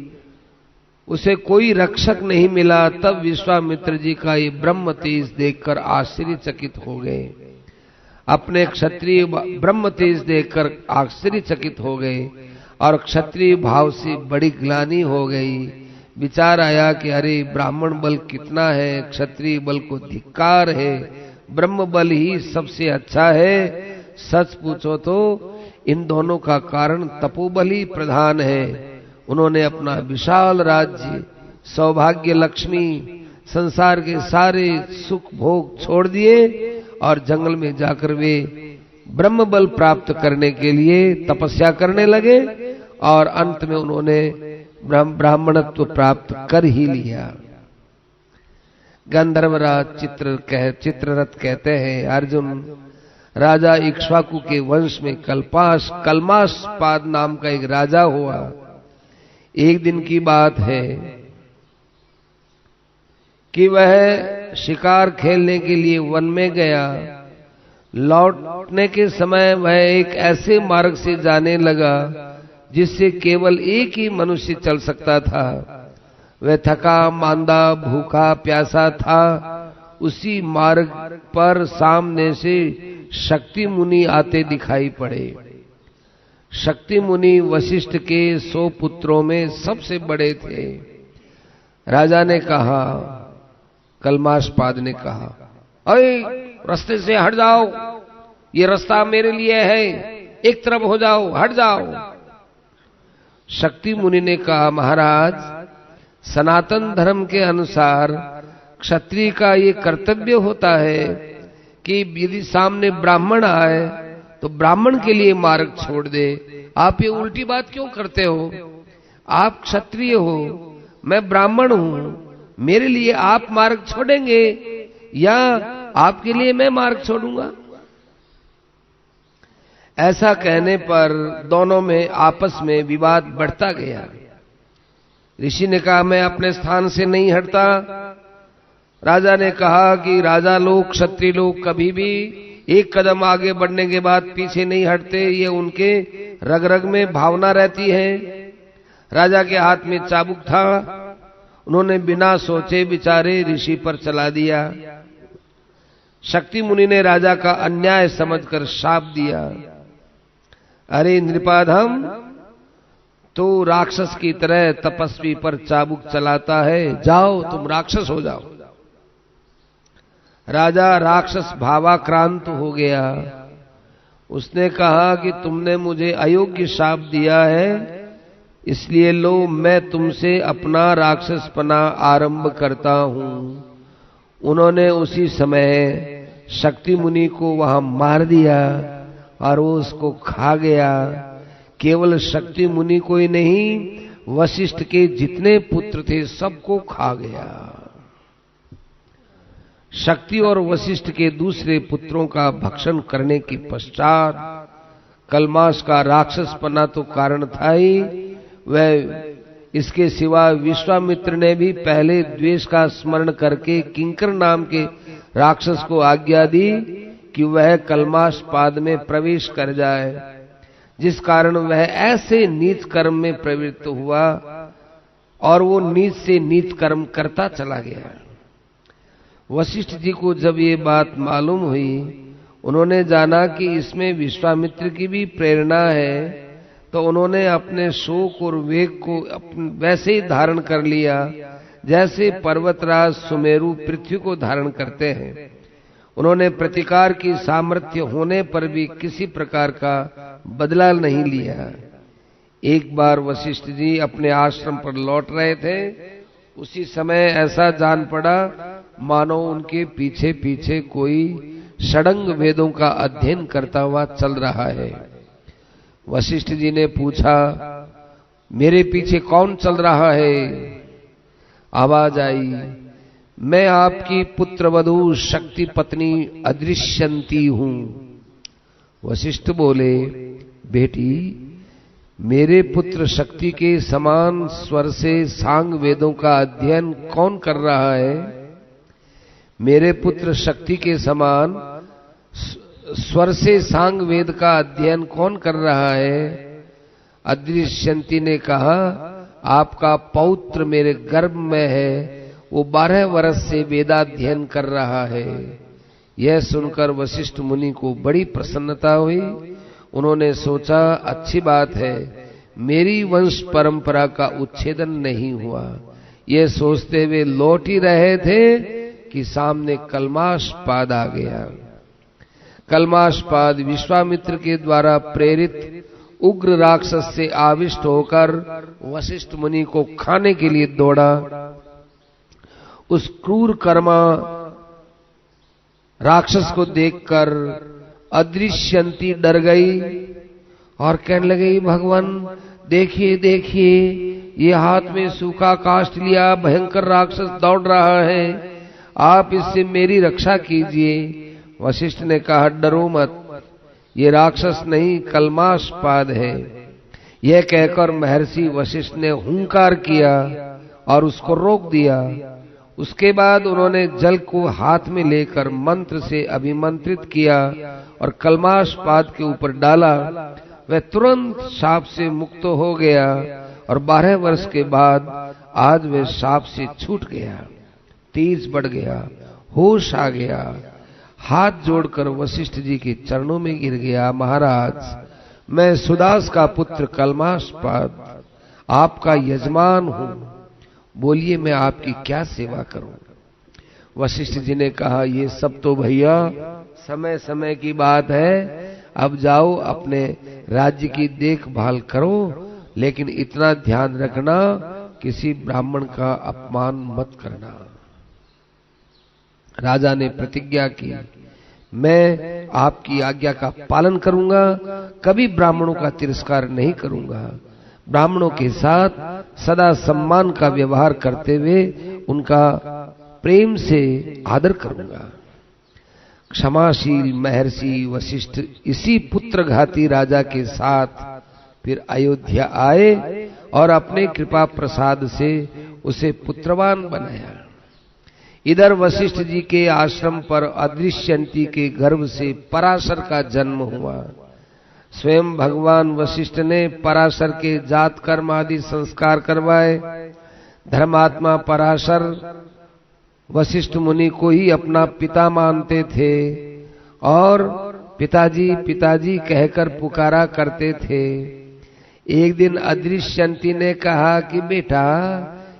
S1: उसे कोई रक्षक नहीं मिला, तब विश्वामित्र जी का ये ब्रह्म तेज देखकर आश्चर्यचकित हो गए। अपने क्षत्रिय ब्रह्म तेज देखकर आश्चर्यचकित हो गए और क्षत्रिय भाव से बड़ी ग्लानि हो गई। विचार आया कि अरे ब्राह्मण बल कितना है, क्षत्रिय बल को धिक्कार है, ब्रह्म बल ही सबसे अच्छा है। सच पूछो तो इन दोनों का कारण तपोबल ही प्रधान है। उन्होंने अपना विशाल राज्य, सौभाग्य, लक्ष्मी, संसार के सारे सुख भोग छोड़ दिए और जंगल में जाकर वे ब्रह्म बल प्राप्त करने के लिए तपस्या करने लगे और अंत में उन्होंने ब्राह्मणत्व प्राप्त कर ही लिया। गंधर्वराज चित्ररथ कहते हैं, अर्जुन, राजा इक्ष्वाकु के वंश में कलमाशपाद नाम का एक राजा हुआ। एक दिन की बात है कि वह शिकार खेलने के लिए वन में गया। लौटने के समय वह एक ऐसे मार्ग से जाने लगा जिससे केवल एक ही मनुष्य चल सकता था। वह थका मांदा भूखा प्यासा था। उसी मार्ग पर सामने से शक्ति मुनि आते दिखाई पड़े। शक्ति मुनि वशिष्ठ के 100 पुत्रों में सबसे बड़े थे। राजा ने कहा, कलमाशपाद ने कहा, अरे रास्ते से हट जाओ, ये रास्ता मेरे लिए है, एक तरफ हो जाओ, हट जाओ। शक्ति मुनि ने कहा, महाराज, सनातन धर्म के अनुसार क्षत्रिय का ये कर्तव्य होता है कि यदि सामने ब्राह्मण आए तो ब्राह्मण के लिए मार्ग छोड़ दे। आप ये उल्टी बात क्यों करते हो? आप क्षत्रिय हो, मैं ब्राह्मण हूं, मेरे लिए आप मार्ग छोड़ेंगे या आपके लिए मैं मार्ग छोड़ूंगा? ऐसा कहने पर दोनों में आपस में विवाद बढ़ता गया। ऋषि ने कहा, मैं अपने स्थान से नहीं हटता। राजा ने कहा कि राजा लोग, क्षत्रिय लोग कभी भी एक कदम आगे बढ़ने के बाद पीछे नहीं हटते, ये उनके रग रग में भावना रहती है। राजा के हाथ में चाबुक था, उन्होंने बिना सोचे विचारे ऋषि पर चला दिया। शक्ति मुनि ने राजा का अन्याय समझकर शाप दिया। अरे नृपाधम, तो राक्षस की तरह तपस्वी पर चाबुक चलाता है, जाओ तुम राक्षस हो जाओ। राजा राक्षस भावाक्रांत हो गया। उसने कहा कि तुमने मुझे अयोग्य शाप दिया है, इसलिए लो मैं तुमसे अपना राक्षसपना आरंभ करता हूं। उन्होंने उसी समय शक्ति मुनि को वहां मार दिया और वो उसको खा गया। केवल शक्ति मुनि को ही नहीं, वशिष्ठ के जितने पुत्र थे सबको खा गया। शक्ति और वशिष्ठ के दूसरे पुत्रों का भक्षण करने के पश्चात कलमाश का राक्षसपना तो कारण था ही, वह इसके सिवा विश्वामित्र ने भी पहले द्वेष का स्मरण करके किंकर नाम के राक्षस को आज्ञा दी कि वह कलमाश पाद में प्रवेश कर जाए, जिस कारण वह ऐसे नीच कर्म में प्रवृत्त हुआ और वो नीच से नीच कर्म करता चला गया। वशिष्ठ जी को जब ये बात मालूम हुई, उन्होंने जाना कि इसमें विश्वामित्र की भी प्रेरणा है, तो उन्होंने अपने शोक और वेग को वैसे ही धारण कर लिया जैसे पर्वतराज सुमेरु पृथ्वी को धारण करते हैं। उन्होंने प्रतिकार की सामर्थ्य होने पर भी किसी प्रकार का बदला नहीं लिया। एक बार वशिष्ठ जी अपने आश्रम पर लौट रहे थे, उसी समय ऐसा जान पड़ा मानो उनके पीछे पीछे कोई षडंग वेदों का अध्ययन करता हुआ चल रहा है। वशिष्ठ जी ने पूछा, मेरे पीछे कौन चल रहा है? आवाज आई, मैं आपकी पुत्रवधू शक्ति पत्नी अदृश्यंती हूं। वशिष्ठ बोले, बेटी, मेरे पुत्र शक्ति के समान स्वर से सांग वेदों का अध्ययन कौन कर रहा है? मेरे पुत्र शक्ति के समान स्वर से सांग वेद का अध्ययन कौन कर रहा है? अदृश्यंती ने कहा, आपका पौत्र मेरे गर्भ में है, वो 12 वर्ष से वेदाध्ययन कर रहा है। यह सुनकर वशिष्ठ मुनि को बड़ी प्रसन्नता हुई। उन्होंने सोचा, अच्छी बात है, मेरी वंश परंपरा का उच्छेदन नहीं हुआ। यह सोचते हुए लौट ही रहे थे कि सामने कलमाशपाद आ गया। कलमाशपाद विश्वामित्र के द्वारा प्रेरित उग्र राक्षस से आविष्ट होकर वशिष्ठ मुनि को खाने के लिए दौड़ा। उस क्रूर कर्मा राक्षस को देखकर अदृश्यंती डर गई और कहने लगी, भगवान देखिए देखिए, ये हाथ में सूखा काष्ठ लिया भयंकर राक्षस दौड़ रहा है, आप इससे मेरी रक्षा कीजिए। वशिष्ठ ने कहा, डरो मत, ये राक्षस नहीं कलमाशपाद है। यह कहकर महर्षि वशिष्ठ ने हुंकार किया और उसको रोक दिया। उसके बाद उन्होंने जल को हाथ में लेकर मंत्र से अभिमंत्रित किया और कलमाशपाद के ऊपर डाला। वह तुरंत शाप से मुक्त हो गया और 12 वर्ष के बाद आज वह शाप से छूट गया, तेज बढ़ गया, होश आ गया। हाथ जोड़कर वशिष्ठ जी के चरणों में गिर गया, महाराज, मैं सुदास का पुत्र कलमाशपाद आपका यजमान हूं, बोलिए मैं आपकी क्या सेवा करूं? वशिष्ठ जी ने कहा, ये सब तो भैया समय समय की बात है, अब जाओ अपने राज्य की देखभाल करो, लेकिन इतना ध्यान रखना किसी ब्राह्मण का अपमान मत करना। राजा ने प्रतिज्ञा की, मैं आपकी आज्ञा का पालन करूंगा, कभी ब्राह्मणों का तिरस्कार नहीं करूंगा, ब्राह्मणों के साथ सदा सम्मान का व्यवहार करते हुए उनका प्रेम से आदर करूंगा। क्षमाशील महर्षि वशिष्ठ इसी पुत्रघाती राजा के साथ फिर अयोध्या आए और अपने कृपा प्रसाद से उसे पुत्रवान बनाया। इधर वशिष्ठ जी के आश्रम पर अदृश्यंती के गर्भ से पराशर का जन्म हुआ। स्वयं भगवान वशिष्ठ ने पराशर के जात कर्म आदि संस्कार करवाए। धर्मात्मा पराशर वशिष्ठ मुनि को ही अपना पिता मानते थे और पिताजी पिताजी कहकर पुकारा करते थे। एक दिन अदृश्यंती ने कहा कि बेटा,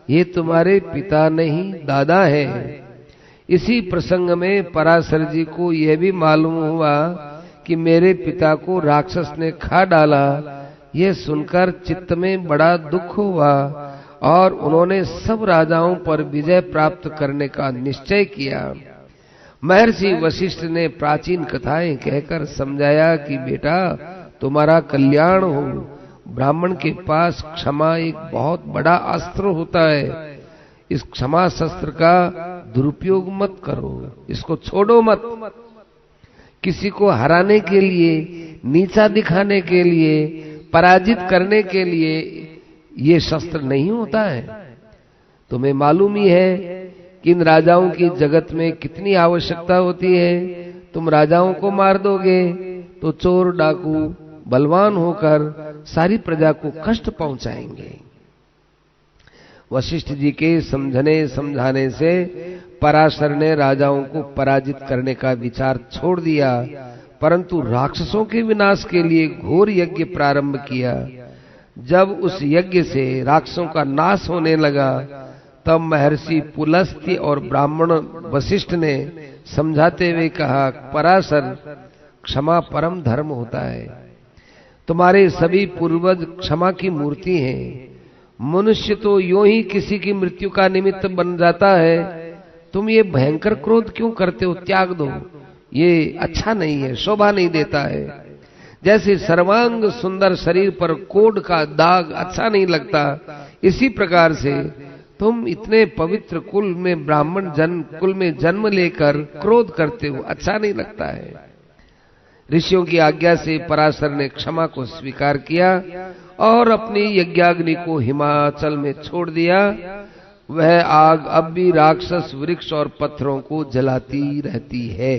S1: ये तुम्हारे पिता नहीं दादा है। इसी प्रसंग में पराशर जी को यह भी मालूम हुआ कि मेरे पिता को राक्षस ने खा डाला। यह सुनकर चित्त में बड़ा दुख हुआ और उन्होंने सब राजाओं पर विजय प्राप्त करने का निश्चय किया। महर्षि वशिष्ठ ने प्राचीन कथाएं कहकर समझाया कि बेटा, तुम्हारा कल्याण हो। ब्राह्मण के पास क्षमा एक बहुत बड़ा अस्त्र होता है। इस क्षमा शस्त्र का दुरुपयोग मत करो, इसको छोड़ो मत। किसी को हराने के लिए, नीचा दिखाने के लिए, पराजित करने के लिए ये शस्त्र नहीं होता है। तुम्हें मालूम ही है कि इन राजाओं की जगत में कितनी आवश्यकता होती है। तुम राजाओं को मार दोगे तो चोर डाकू बलवान होकर सारी प्रजा को कष्ट पहुंचाएंगे। वशिष्ठ जी के समझने समझाने से पराशर ने राजाओं को पराजित करने का विचार छोड़ दिया, परंतु राक्षसों के विनाश के लिए घोर यज्ञ प्रारंभ किया। जब उस यज्ञ से राक्षसों का नाश होने लगा, तब महर्षि पुलस्त्य और ब्राह्मण वशिष्ठ ने समझाते हुए कहा, पराशर, क्षमा परम धर्म होता है। तुम्हारे सभी पूर्वज क्षमा की मूर्ति हैं। मनुष्य तो यूं ही किसी की मृत्यु का निमित्त बन जाता है। तुम ये भयंकर क्रोध क्यों करते हो? त्याग दो, ये अच्छा नहीं है, शोभा नहीं देता है। जैसे सर्वांग सुंदर शरीर पर कोढ़ का दाग अच्छा नहीं लगता, इसी प्रकार से तुम इतने पवित्र कुल में, ब्राह्मण कुल में जन्म लेकर क्रोध करते हो, अच्छा नहीं लगता है। ऋषियों की आज्ञा से पराशर ने क्षमा को स्वीकार किया और अपनी यज्ञाग्नि को हिमाचल में छोड़ दिया। वह आग अब भी राक्षस वृक्ष और पत्थरों को जलाती रहती है।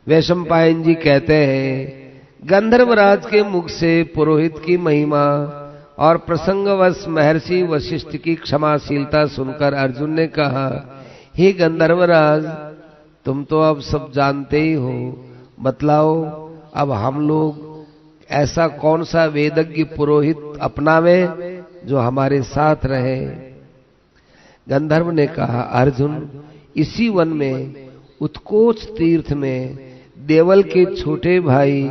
S1: वैशंपायन जी कहते हैं, गंधर्वराज के मुख से पुरोहित की महिमा और प्रसंगवश महर्षि वशिष्ठ की क्षमाशीलता सुनकर अर्जुन ने कहा, हे गंधर्वराज, तुम तो अब सब जानते ही हो। बतलाओ, अब हम लोग ऐसा कौन सा वेदज्ञ पुरोहित अपनावे जो हमारे साथ रहे। गंधर्व ने कहा, अर्जुन, इसी वन में उत्कोच तीर्थ में देवल के छोटे भाई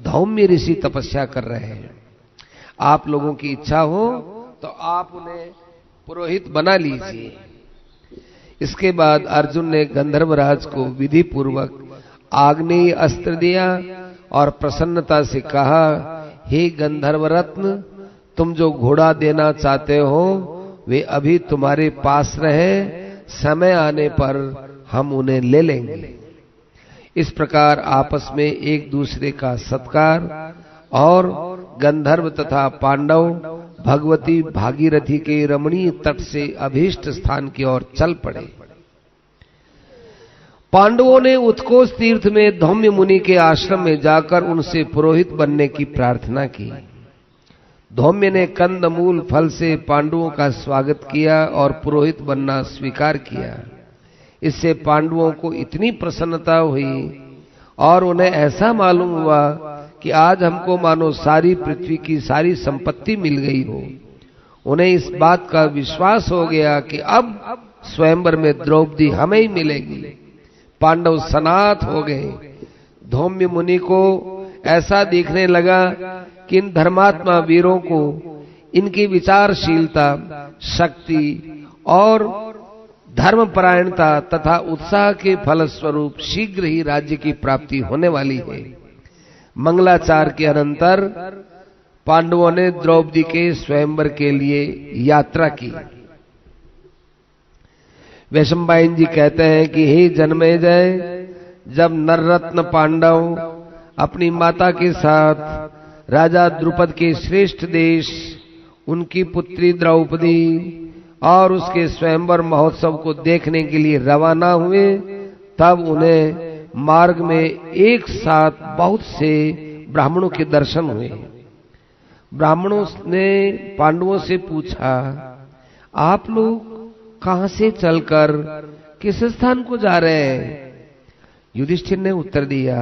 S1: धौम्य ऋषि तपस्या कर रहे हैं। आप लोगों की इच्छा हो तो आप उन्हें पुरोहित बना लीजिए। इसके बाद अर्जुन ने गंधर्वराज को विधि पूर्वक आग्नेय अस्त्र दिया और प्रसन्नता से कहा, हे गंधर्व रत्न, तुम जो घोड़ा देना चाहते हो वे अभी तुम्हारे पास रहे, समय आने पर हम उन्हें ले लेंगे। इस प्रकार आपस में एक दूसरे का सत्कार और गंधर्व तथा पांडव भगवती भागीरथी के रमणीय तट से अभीष्ट स्थान की ओर चल पड़े। पांडवों ने उत्कोच तीर्थ में धौम्य मुनि के आश्रम में जाकर उनसे पुरोहित बनने की प्रार्थना की। धौम्य ने कंदमूल फल से पांडवों का स्वागत किया और पुरोहित बनना स्वीकार किया। इससे पांडवों को इतनी प्रसन्नता हुई और उन्हें ऐसा मालूम हुआ कि आज हमको मानो सारी पृथ्वी की सारी संपत्ति मिल गई हो। उन्हें इस बात का विश्वास हो गया कि अब स्वयंवर में द्रौपदी हमें ही मिलेगी। पांडव सनाथ हो गए। धौम्य मुनि को ऐसा दिखने लगा कि इन धर्मात्मा वीरों को इनकी विचारशीलता, शक्ति और धर्मपरायणता तथा उत्साह के फलस्वरूप शीघ्र ही राज्य की प्राप्ति होने वाली है। मंगलाचार के अनंतर पांडवों ने द्रौपदी के स्वयंवर के लिए यात्रा की। वैशंपायन जी कहते हैं कि हे जन्मेजय, जब नररत्न पांडव अपनी माता के साथ राजा द्रुपद के श्रेष्ठ देश, उनकी पुत्री द्रौपदी और उसके स्वयंवर महोत्सव को देखने के लिए रवाना हुए, तब उन्हें मार्ग में एक साथ बहुत से ब्राह्मणों के दर्शन हुए। ब्राह्मणों ने पांडवों से पूछा, आप लोग कहां से चलकर किस स्थान को जा रहे हैं? युधिष्ठिर ने उत्तर दिया,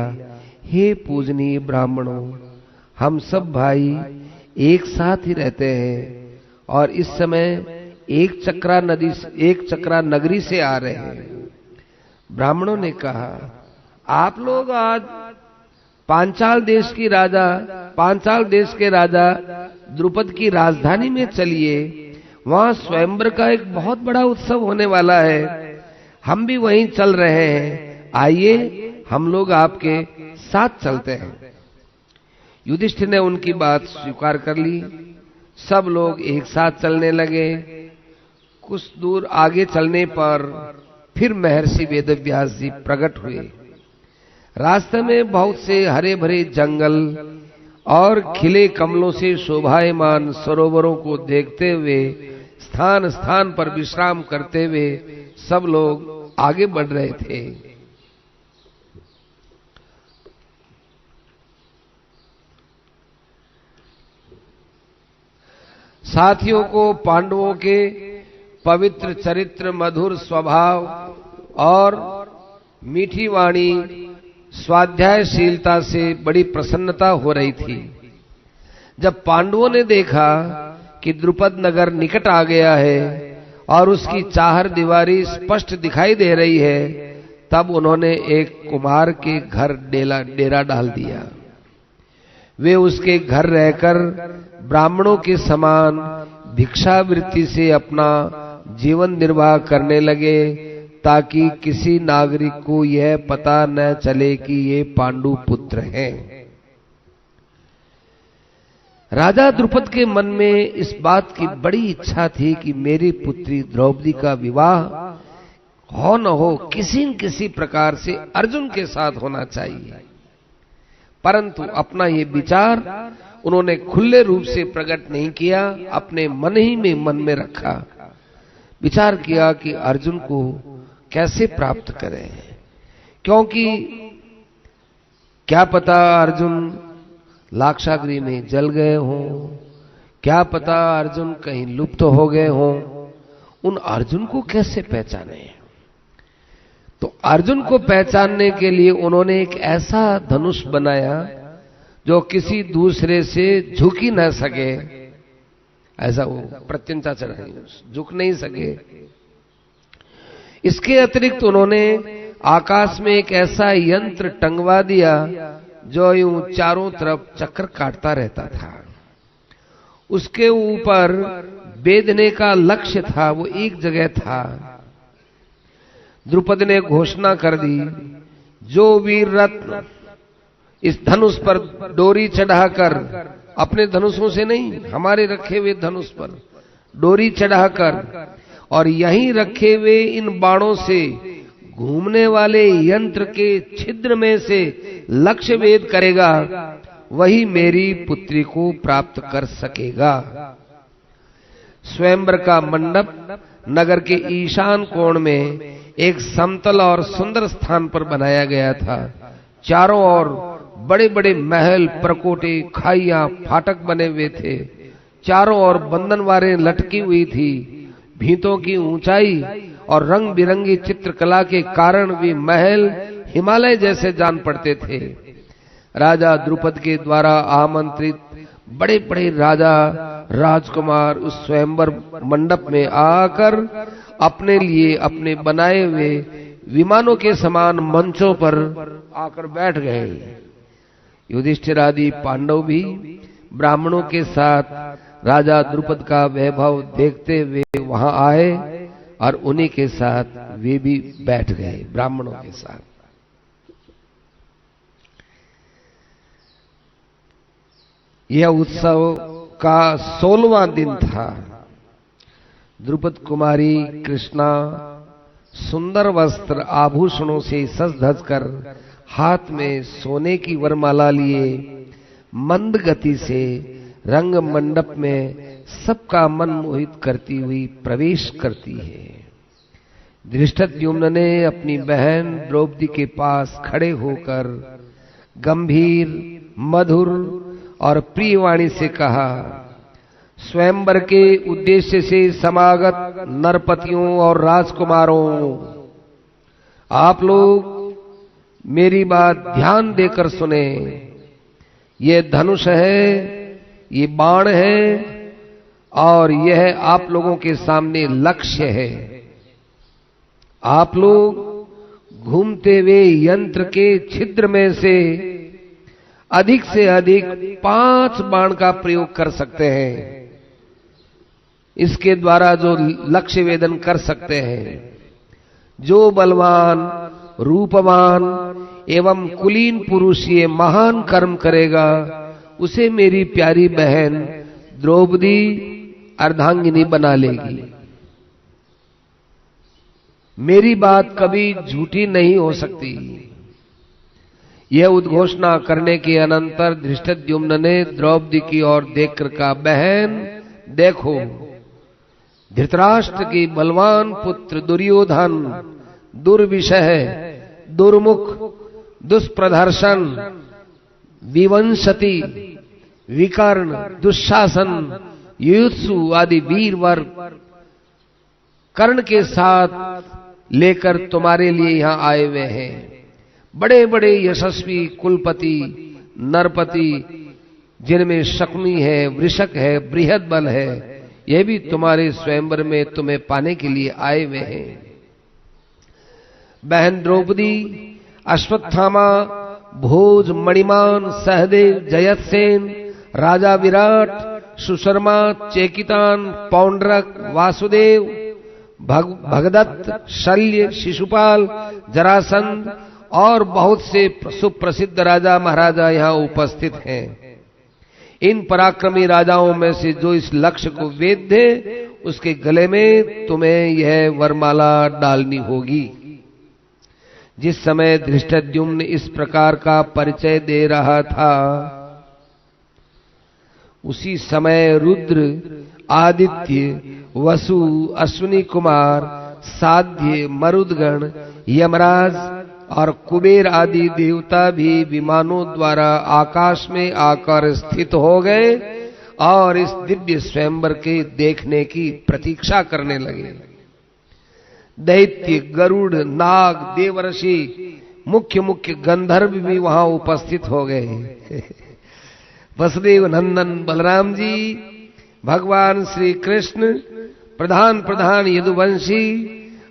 S1: हे पूजनीय ब्राह्मणों, हम सब भाई एक साथ ही रहते हैं और इस समय एक चक्रा नगरी से आ रहे हैं। ब्राह्मणों ने कहा, आप लोग आज पांचाल देश के राजा द्रुपद की राजधानी में चलिए, वहां स्वयंवर का एक बहुत बड़ा उत्सव होने वाला है, हम भी वहीं चल रहे हैं, आइए हम लोग आपके साथ चलते हैं। युधिष्ठिर ने उनकी बात स्वीकार कर ली। सब लोग एक साथ चलने लगे। कुछ दूर आगे चलने पर फिर महर्षि वेदव्यास जी प्रकट हुए। रास्ते में बहुत से हरे भरे जंगल और खिले कमलों से शोभायमान सरोवरों को देखते हुए, स्थान स्थान पर विश्राम करते हुए सब लोग आगे बढ़ रहे थे। साथियों को पांडवों के पवित्र चरित्र, मधुर स्वभाव और मीठी वाणी, स्वाध्यायशीलता से बड़ी प्रसन्नता हो रही थी। जब पांडवों ने देखा कि द्रुपद नगर निकट आ गया है और उसकी चार दीवारी स्पष्ट दिखाई दे रही है, तब उन्होंने एक कुमार के घर डेरा डाल दिया। वे उसके घर रहकर ब्राह्मणों के समान भिक्षावृत्ति से अपना जीवन निर्वाह करने लगे, ताकि किसी नागरिक को यह पता न चले कि ये पांडु पुत्र हैं। राजा द्रुपद के मन में इस बात की बड़ी इच्छा थी कि मेरी पुत्री द्रौपदी का विवाह हो न हो, किसी न किसी प्रकार से अर्जुन के साथ होना चाहिए। परंतु अपना ये विचार उन्होंने खुले रूप से प्रकट नहीं किया, अपने मन में रखा। विचार किया कि अर्जुन को कैसे प्राप्त करें, क्योंकि क्या पता अर्जुन लाक्षागृह में जल गए हों, क्या पता अर्जुन कहीं लुप्त हो गए हों। उन अर्जुन को कैसे पहचाने? तो अर्जुन को पहचानने के लिए उन्होंने एक ऐसा धनुष बनाया जो किसी दूसरे से झुक ही न सके। ऐसा वो प्रत्यंचा चढ़ा, झुक नहीं सके। इसके अतिरिक्त उन्होंने आकाश में एक ऐसा यंत्र टंगवा दिया जो यूं चारों तरफ चक्कर काटता रहता था। उसके ऊपर बेधने का लक्ष्य था, वो एक जगह था। द्रुपद ने घोषणा कर दी, जो वीर रत्न इस धनुष पर डोरी चढ़ाकर, अपने धनुषों से नहीं, हमारे रखे हुए धनुष पर डोरी चढ़ाकर और यहीं रखे हुए इन बाणों से घूमने वाले यंत्र के छिद्र में से लक्ष्य भेद करेगा, वही मेरी पुत्री को प्राप्त कर सकेगा। स्वयंवर का मंडप नगर के ईशान कोण में एक समतल और सुंदर स्थान पर बनाया गया था। चारों ओर बड़े बड़े महल, प्रकोटे, खाइयां, फाटक बने हुए थे। चारों ओर बंधनवारें लटकी हुई थी। भीतों की ऊंचाई और रंग बिरंगी चित्रकला के कारण वे महल हिमालय जैसे जान पड़ते थे। राजा द्रुपद के द्वारा आमंत्रित बड़े बड़े राजा राजकुमार उस स्वयंवर मंडप में आकर अपने लिए अपने बनाए हुए विमानों के समान मंचों पर आकर बैठ गए। युधिष्ठिर आदि पांडव भी ब्राह्मणों के साथ राजा द्रुपद का वैभव देखते हुए वहां आए और उन्हीं के साथ वे भी बैठ गए, ब्राह्मणों के साथ। यह उत्सव का 16वां दिन था। द्रुपद कुमारी कृष्णा सुंदर वस्त्र आभूषणों से सज धज कर हाथ में सोने की वरमाला लिए मंद गति से रंग मंडप में सबका मन मोहित करती हुई प्रवेश करती है। धृष्टद्युम्न ने अपनी बहन द्रौपदी के पास खड़े होकर गंभीर, मधुर और प्रिय वाणी से कहा, स्वयंवर के उद्देश्य से समागत नरपतियों और राजकुमारों, आप लोग मेरी बात ध्यान देकर सुने। ये धनुष है, ये बाण है, और यह आप लोगों के सामने लक्ष्य है। आप लोग घूमते हुए यंत्र के छिद्र में से अधिक 5 बाण का प्रयोग कर सकते हैं। इसके द्वारा जो लक्ष्य वेदन कर सकते हैं। जो बलवान, रूपवान एवं कुलीन पुरुष ये महान कर्म करेगा, उसे मेरी प्यारी बहन द्रौपदी अर्धांगिनी बना लेगी। मेरी बात कभी झूठी नहीं हो सकती। यह उद्घोषणा करने के अनंतर धृष्टद्युम्न ने द्रौपदी की ओर देखकर कहा, बहन देखो, धृतराष्ट्र की बलवान पुत्र दुर्योधन दुर्विषह, दुर्मुख, दुष्प्रदर्शन, विवंशति, विकर्ण, दुशासन, युयुत्सु आदि वीरवर कर्ण के साथ लेकर तुम्हारे लिए यहां आए हुए हैं। बड़े बड़े यशस्वी कुलपति, नरपति, जिनमें शकुनी है, वृषक है, बृहद बल है, यह भी तुम्हारे स्वयंवर में तुम्हें पाने के लिए आए हुए हैं। बहन द्रौपदी, अश्वत्थामा, भोज, मणिमान, सहदेव, जयसेन, राजा विराट, सुशर्मा, चेकितान, पौंड्रक, वासुदेव, भगदत्त, शल्य, शिशुपाल, जरासंध और बहुत से सुप्रसिद्ध राजा महाराजा यहाँ उपस्थित हैं। इन पराक्रमी राजाओं में से जो इस लक्ष्य को वेद दे, उसके गले में तुम्हें यह वरमाला डालनी होगी। जिस समय धृष्टद्युम्न इस प्रकार का परिचय दे रहा था, उसी समय रुद्र, आदित्य, वसु, अश्विनी कुमार, साध्य, मरुदगण, यमराज और कुबेर आदि देवता भी विमानों द्वारा आकाश में आकर स्थित हो गए और इस दिव्य स्वयंवर के देखने की प्रतीक्षा करने लगे। दैत्य, गरुड़, नाग, देवर्षि, मुख्य गंधर्व भी वहां उपस्थित हो गए। वसुदेव नंदन बलराम जी, भगवान श्री कृष्ण, प्रधान यदुवंशी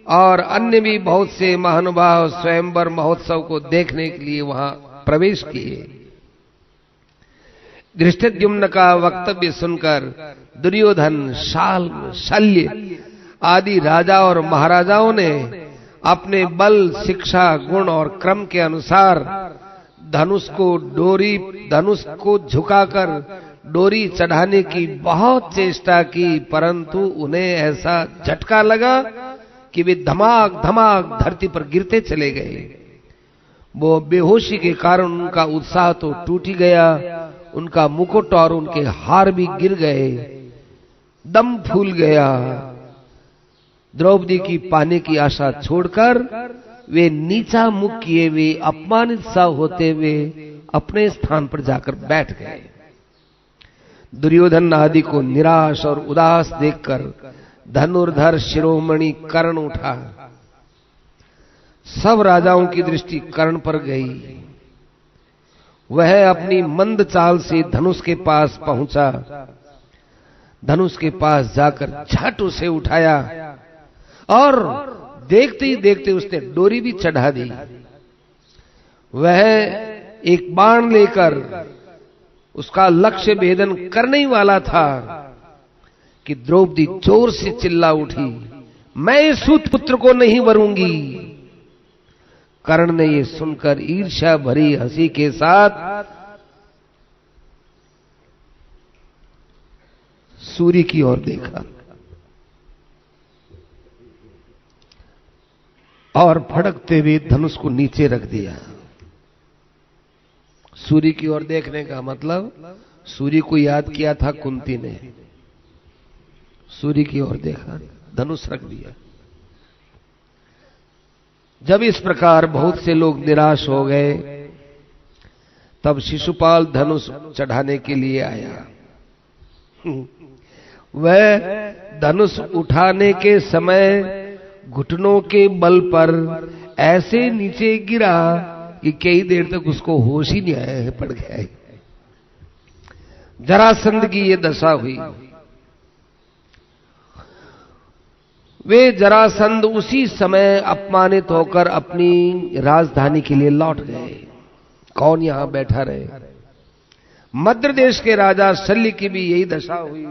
S1: और अन्य भी बहुत से महानुभाव स्वयंवर महोत्सव को देखने के लिए वहां प्रवेश किए। धृष्टद्युम्न का वक्तव्य सुनकर दुर्योधन, शल्य आदि राजा और महाराजाओं ने अपने बल, शिक्षा, गुण और क्रम के अनुसार धनुष को झुकाकर डोरी चढ़ाने की बहुत चेष्टा की, परंतु उन्हें ऐसा झटका लगा कि वे धमाक धरती पर गिरते चले गए। वो बेहोशी के कारण उनका उत्साह तो टूट ही गया, उनका मुकुट और उनके हार भी गिर गए, दम फूल गया। द्रौपदी की पाने की आशा छोड़कर वे नीचा मुख किए हुए, अपमानित सा होते हुए अपने स्थान पर जाकर बैठ गए। दुर्योधन आदि को निराश और उदास देखकर धनुर्धर शिरोमणि कर्ण उठा। सब राजाओं की दृष्टि कर्ण पर गई। वह अपनी मंद चाल से धनुष के पास पहुंचा। धनुष के पास जाकर झट उसे उठाया और देखते ही देखते उसने डोरी भी चढ़ा दी। वह एक बाण लेकर उसका लक्ष्य भेदन करने ही वाला था कि द्रौपदी जोर से चिल्ला उठी, मैं इस सूत पुत्र को नहीं वरूंगी। कर्ण ने यह सुनकर ईर्ष्या भरी हंसी के साथ सूर्य की ओर देखा और फड़कते हुए धनुष को नीचे रख दिया। सूर्य की ओर देखने का मतलब सूर्य को याद किया था कुंती ने। सूर्य की ओर देखा, धनुष रख दिया। जब इस प्रकार बहुत से लोग निराश हो गए, तब शिशुपाल धनुष चढ़ाने के लिए आया। वह धनुष उठाने के समय घुटनों के बल पर ऐसे नीचे गिरा कि कई देर तक उसको होश ही नहीं आया है, पड़ गया है। जरासंध की ये दशा हुई। वे जरासंध उसी समय अपमानित होकर अपनी राजधानी के लिए लौट गए। कौन यहां बैठा रहे? मद्र देश के राजा शल्य की भी यही दशा हुई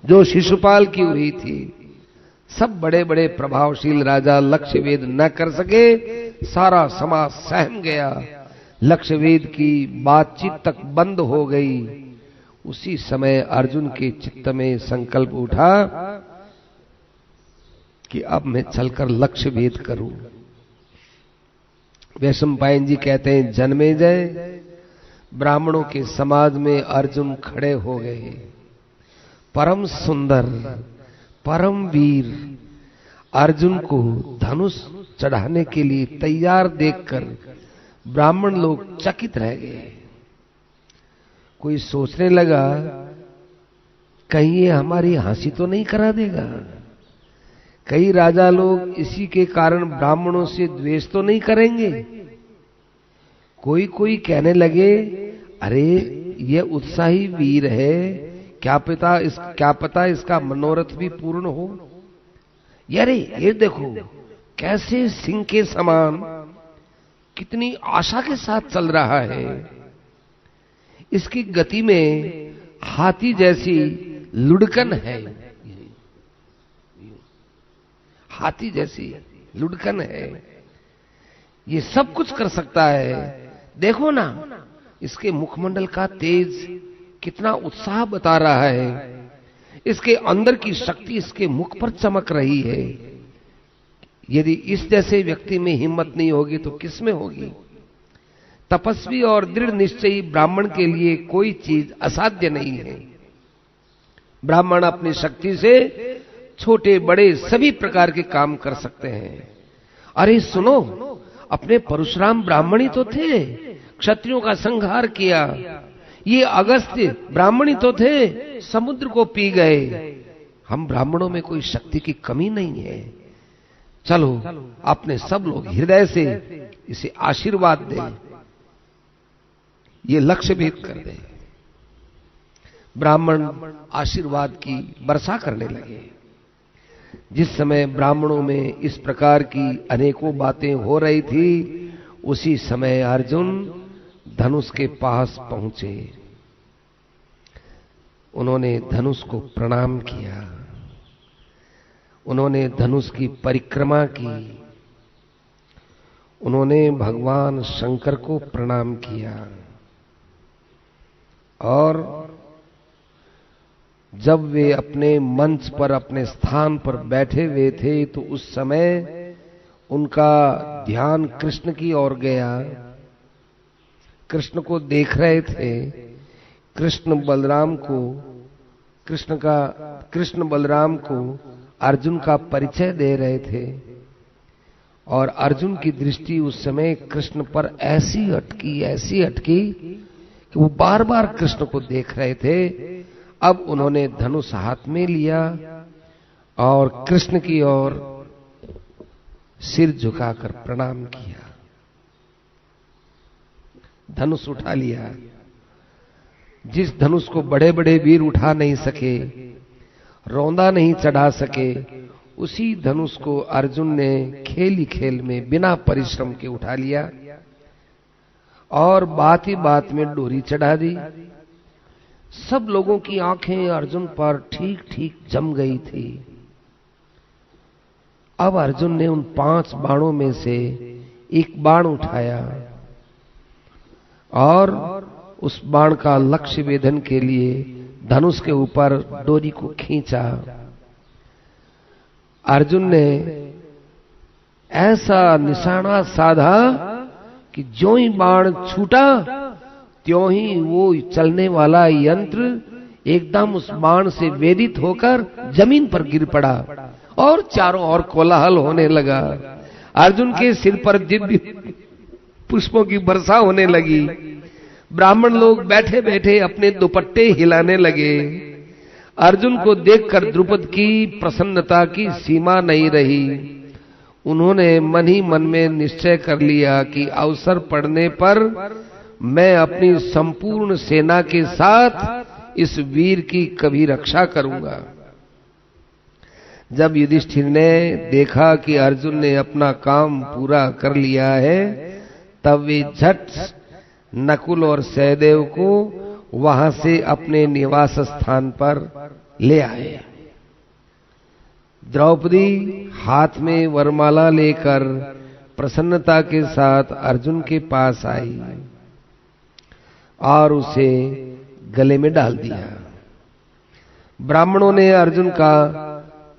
S1: जो शिशुपाल की हुई थी। सब बड़े बड़े प्रभावशील राजा लक्ष्य वेद न कर सके, सारा समाज सहम गया। लक्ष्य वेद की बातचीत तक बंद हो गई। उसी समय अर्जुन के चित्त में संकल्प उठा कि अब मैं चलकर लक्ष्य भेद करूं। वैशंपायन जी कहते हैं, जन्मेजय ब्राह्मणों के समाज में अर्जुन खड़े हो गए। परम सुंदर, परम वीर अर्जुन को धनुष चढ़ाने के लिए तैयार देखकर ब्राह्मण लोग चकित रह गए। कोई सोचने लगा, कहीं ये हमारी हंसी तो नहीं करा देगा? कई राजा लोग इसी के कारण ब्राह्मणों से द्वेष तो नहीं करेंगे? कोई कहने लगे, अरे ये उत्साही वीर है, क्या पता इसका मनोरथ भी पूर्ण हो। यारे ये देखो कैसे सिंह के समान कितनी आशा के साथ चल रहा है। इसकी गति में हाथी जैसी लुढ़कन है, हाथी जैसी लुढ़कन है। ये सब कुछ कर सकता है। देखो ना, इसके मुखमंडल का तेज कितना उत्साह बता रहा है। इसके अंदर की शक्ति इसके मुख पर चमक रही है। यदि इस जैसे व्यक्ति में हिम्मत नहीं होगी तो किस में होगी? तपस्वी और दृढ़ निश्चयी ब्राह्मण के लिए कोई चीज असाध्य नहीं है। ब्राह्मण अपनी शक्ति से छोटे बड़े सभी प्रकार के काम कर सकते हैं। अरे सुनो, अपने परशुराम ब्राह्मणी तो थे, क्षत्रियों का संहार किया। ये अगस्त्य ब्राह्मणी तो थे, समुद्र को पी गए। हम ब्राह्मणों में कोई शक्ति की कमी नहीं है। चलो अपने सब लोग हृदय से इसे आशीर्वाद दें, ये लक्ष्य भेद कर दे। ब्राह्मण आशीर्वाद की वर्षा करने लगे। जिस समय ब्राह्मणों में इस प्रकार की अनेकों बातें हो रही थी, उसी समय अर्जुन धनुष के पास पहुंचे। उन्होंने धनुष को प्रणाम किया। उन्होंने धनुष की परिक्रमा की। उन्होंने भगवान शंकर को प्रणाम किया। और जब वे अपने मंच पर, अपने स्थान पर बैठे हुए थे, तो उस समय उनका ध्यान कृष्ण की ओर गया। कृष्ण को देख रहे थे। कृष्ण बलराम को अर्जुन का परिचय दे रहे थे। और अर्जुन की दृष्टि उस समय कृष्ण पर ऐसी अटकी कि वो बार बार कृष्ण को देख रहे थे। अब उन्होंने धनुष हाथ में लिया और कृष्ण की ओर सिर झुकाकर प्रणाम किया। धनुष उठा लिया। जिस धनुष को बड़े बड़े वीर उठा नहीं सके, रौंदा नहीं चढ़ा सके, उसी धनुष को अर्जुन ने खेल ही खेल में बिना परिश्रम के उठा लिया और बात ही बात में डोरी चढ़ा दी। सब लोगों की आंखें अर्जुन पर ठीक ठीक जम गई थी। अब अर्जुन ने उन 5 बाणों में से एक बाण उठाया और उस बाण का लक्ष्य वेधन के लिए धनुष के ऊपर डोरी को खींचा। अर्जुन ने ऐसा निशाना साधा कि जो ही बाण छूटा, त्यों ही वो चलने वाला यंत्र एकदम उस बाण से वेदित होकर जमीन पर गिर पड़ा और चारों ओर कोलाहल होने लगा। अर्जुन के सिर पर दिव्य पुष्पों की वर्षा होने लगी। ब्राह्मण लोग बैठे बैठे अपने दुपट्टे हिलाने लगे। अर्जुन को देखकर द्रुपद की प्रसन्नता की सीमा नहीं रही। उन्होंने मन ही मन में निश्चय कर लिया कि अवसर पड़ने पर मैं अपनी संपूर्ण सेना के साथ इस वीर की कभी रक्षा करूंगा। जब युधिष्ठिर ने देखा कि अर्जुन ने अपना काम पूरा कर लिया है, तब वे झट नकुल और सहदेव को वहां से अपने निवास स्थान पर ले आए। द्रौपदी हाथ में वरमाला लेकर प्रसन्नता के साथ अर्जुन के पास आई और उसे गले में डाल दिया। ब्राह्मणों ने अर्जुन का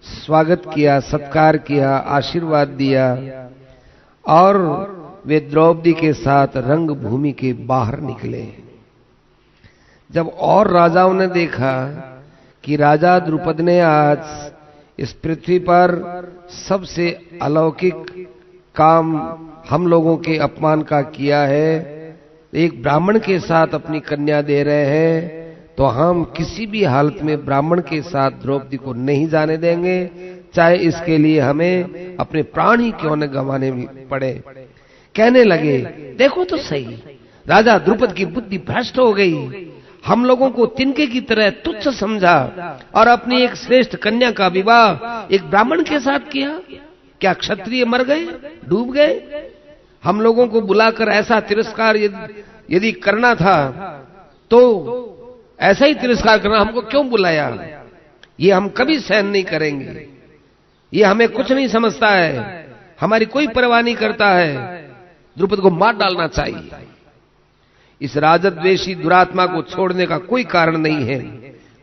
S1: स्वागत किया, सत्कार किया, आशीर्वाद दिया और वे द्रौपदी के साथ रंगभूमि के बाहर निकले। जब और राजाओं ने देखा कि राजा द्रुपद ने आज इस पृथ्वी पर सबसे अलौकिक काम हम लोगों के अपमान का किया है, एक ब्राह्मण के साथ अपनी कन्या दे रहे हैं, तो हम किसी भी हालत में ब्राह्मण के साथ द्रौपदी को नहीं जाने देंगे, चाहे इसके लिए हमें अपने प्राण ही क्यों न गंवाने पड़े। कहने लगे, देखो तो सही, राजा द्रुपद की बुद्धि भ्रष्ट हो गई, हम लोगों को तिनके की तरह तुच्छ समझा और अपनी एक श्रेष्ठ कन्या का विवाह एक ब्राह्मण के साथ किया। क्या क्षत्रिय मर गए, डूब गए? हम लोगों को बुलाकर ऐसा तिरस्कार यदि करना था तो ऐसा ही तिरस्कार करना, हमको क्यों बुलाया? ये हम कभी सहन नहीं करेंगे। ये हमें कुछ नहीं समझता है, हमारी कोई परवाह नहीं करता है। द्रुपद को मार डालना चाहिए। इस राजद्वेषी दुरात्मा को छोड़ने का कोई कारण नहीं है।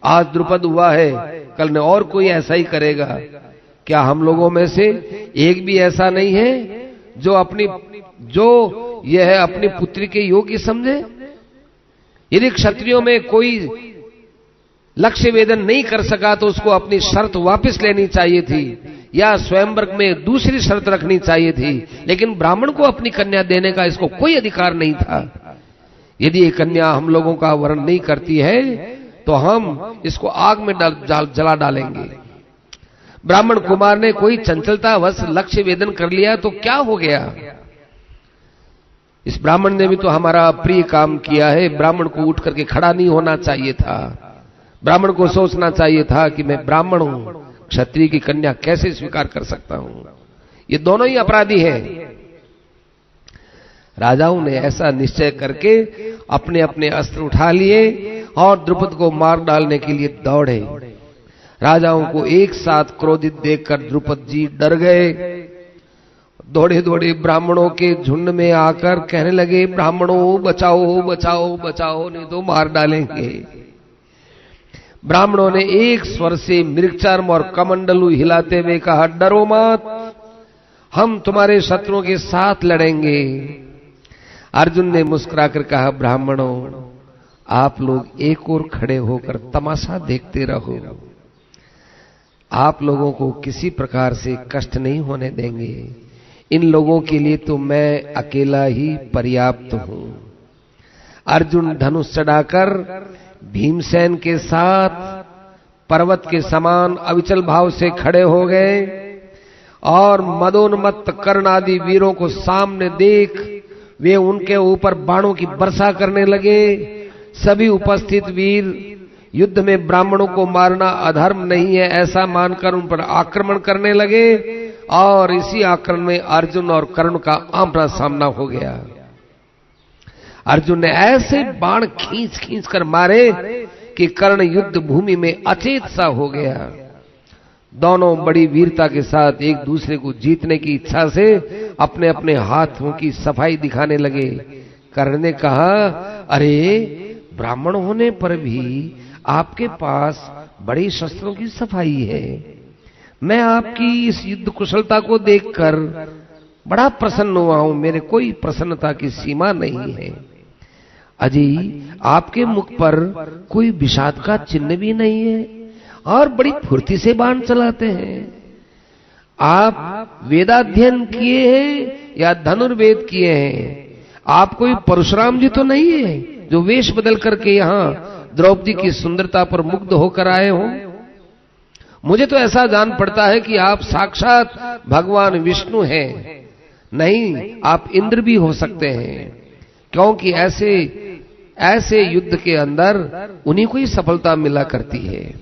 S1: आज द्रुपद हुआ है, कल ने और कोई ऐसा ही करेगा। क्या हम लोगों में से एक भी ऐसा नहीं है जो यह अपनी पुत्री के योग्य समझे? यदि क्षत्रियों में कोई लक्ष्य वेदन नहीं कर सका तो उसको अपनी शर्त वापस लेनी चाहिए थी या स्वयंवर में दूसरी शर्त रखनी चाहिए थी, लेकिन ब्राह्मण को अपनी कन्या देने का इसको कोई अधिकार नहीं था। यदि ये कन्या हम लोगों का वर्ण नहीं करती है तो हम इसको आग में जला डालेंगे। ब्राह्मण कुमार ने कोई चंचलतावश लक्ष्य वेदन कर लिया तो क्या हो गया? इस ब्राह्मण ने भी तो हमारा प्रिय काम किया है। ब्राह्मण को उठ करके खड़ा नहीं होना चाहिए था। ब्राह्मण को सोचना चाहिए था कि मैं ब्राह्मण हूं, क्षत्रिय की कन्या कैसे स्वीकार कर सकता हूं। ये दोनों ही अपराधी हैं। राजाओं ने ऐसा निश्चय करके अपने अपने अस्त्र उठा लिए और द्रुपद को मार डालने के लिए दौड़े। राजाओं को एक साथ क्रोधित देखकर द्रुपद जी डर गए। दौड़े दौड़े ब्राह्मणों के झुंड में आकर कहने लगे, ब्राह्मणों बचाओ बचाओ बचाओ, नहीं तो मार डालेंगे। ब्राह्मणों ने एक स्वर से मृगचर्म और कमंडलू हिलाते हुए कहा, डरो मत, हम तुम्हारे शत्रुओं के साथ लड़ेंगे। अर्जुन ने मुस्कुराकर कहा, ब्राह्मणों आप लोग एक ओर खड़े होकर तमाशा देखते रहो, आप लोगों को किसी प्रकार से कष्ट नहीं होने देंगे। इन लोगों के लिए तो मैं अकेला ही पर्याप्त हूं। अर्जुन धनुष चढ़ाकर भीमसेन के साथ पर्वत के समान अविचल भाव से खड़े हो गए और मदोन्मत्त कर्ण आदि वीरों को सामने देख वे उनके ऊपर बाणों की वर्षा करने लगे। सभी उपस्थित वीर युद्ध में ब्राह्मणों को मारना अधर्म नहीं है ऐसा मानकर उन पर आक्रमण करने लगे और इसी आक्रमण में अर्जुन और कर्ण का आमना सामना हो गया। अर्जुन ने ऐसे बाण खींच खींच कर मारे कि कर्ण युद्ध भूमि में अचेत सा हो गया। दोनों बड़ी वीरता के साथ एक दूसरे को जीतने की इच्छा से अपने अपने हाथों की सफाई दिखाने लगे। कर्ण ने कहा, अरे ब्राह्मण होने पर भी आपके पास बड़ी शस्त्रों की सफाई है। मैं आपकी इस युद्ध कुशलता को देखकर बड़ा प्रसन्न हुआ हूं, मेरे कोई प्रसन्नता की सीमा नहीं है। अजी आपके मुख पर कोई विषाद का चिन्ह भी नहीं है और बड़ी फुर्ती से बाण चलाते हैं। आप वेदाध्ययन किए हैं या धनुर्वेद किए हैं? आप कोई परशुराम जी तो नहीं है जो वेश बदल करके यहाँ द्रौपदी की सुंदरता पर मुग्ध होकर आए हो? मुझे तो ऐसा जान पड़ता है कि आप साक्षात भगवान विष्णु हैं। नहीं, आप इंद्र भी हो सकते हैं, क्योंकि ऐसे युद्ध के अंदर उन्हीं को ही सफलता मिला करती है।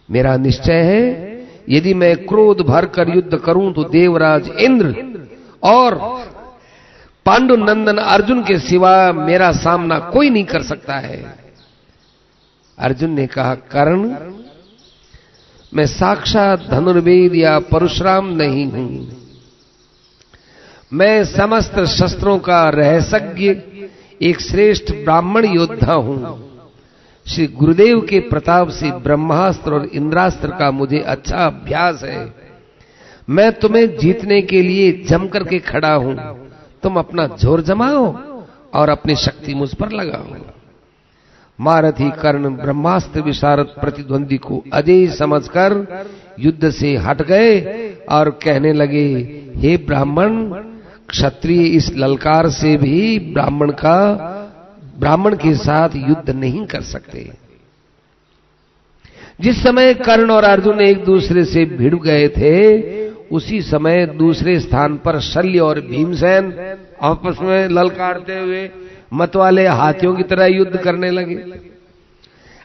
S1: मेरा निश्चय है, यदि मैं क्रोध भर कर युद्ध करूं तो देवराज इंद्र और पांडु नंदन अर्जुन के सिवा मेरा सामना कोई नहीं कर सकता है। अर्जुन ने कहा, कर्ण, मैं साक्षात धनुर्वेद या परशुराम नहीं हूं, मैं समस्त शस्त्रों का रहस्यज्ञ एक श्रेष्ठ ब्राह्मण योद्धा हूं। श्री गुरुदेव के प्रताप से ब्रह्मास्त्र और इंद्रास्त्र का मुझे अच्छा अभ्यास है। मैं तुम्हें जीतने के लिए जम करके खड़ा हूं, तुम अपना जोर जमाओ और अपनी शक्ति मुझ पर लगाओ। महारथी कर्ण ब्रह्मास्त्र विशारद प्रतिद्वंदी को अजय समझकर युद्ध से हट गए और कहने लगे, हे ब्राह्मण, क्षत्रिय इस ललकार से भी ब्राह्मण के साथ युद्ध नहीं कर सकते। जिस समय कर्ण और अर्जुन एक दूसरे से भिड़ गए थे, उसी समय दूसरे स्थान पर शल्य और भीमसेन आपस में ललकारते हुए मतवाले हाथियों की तरह युद्ध करने लगे।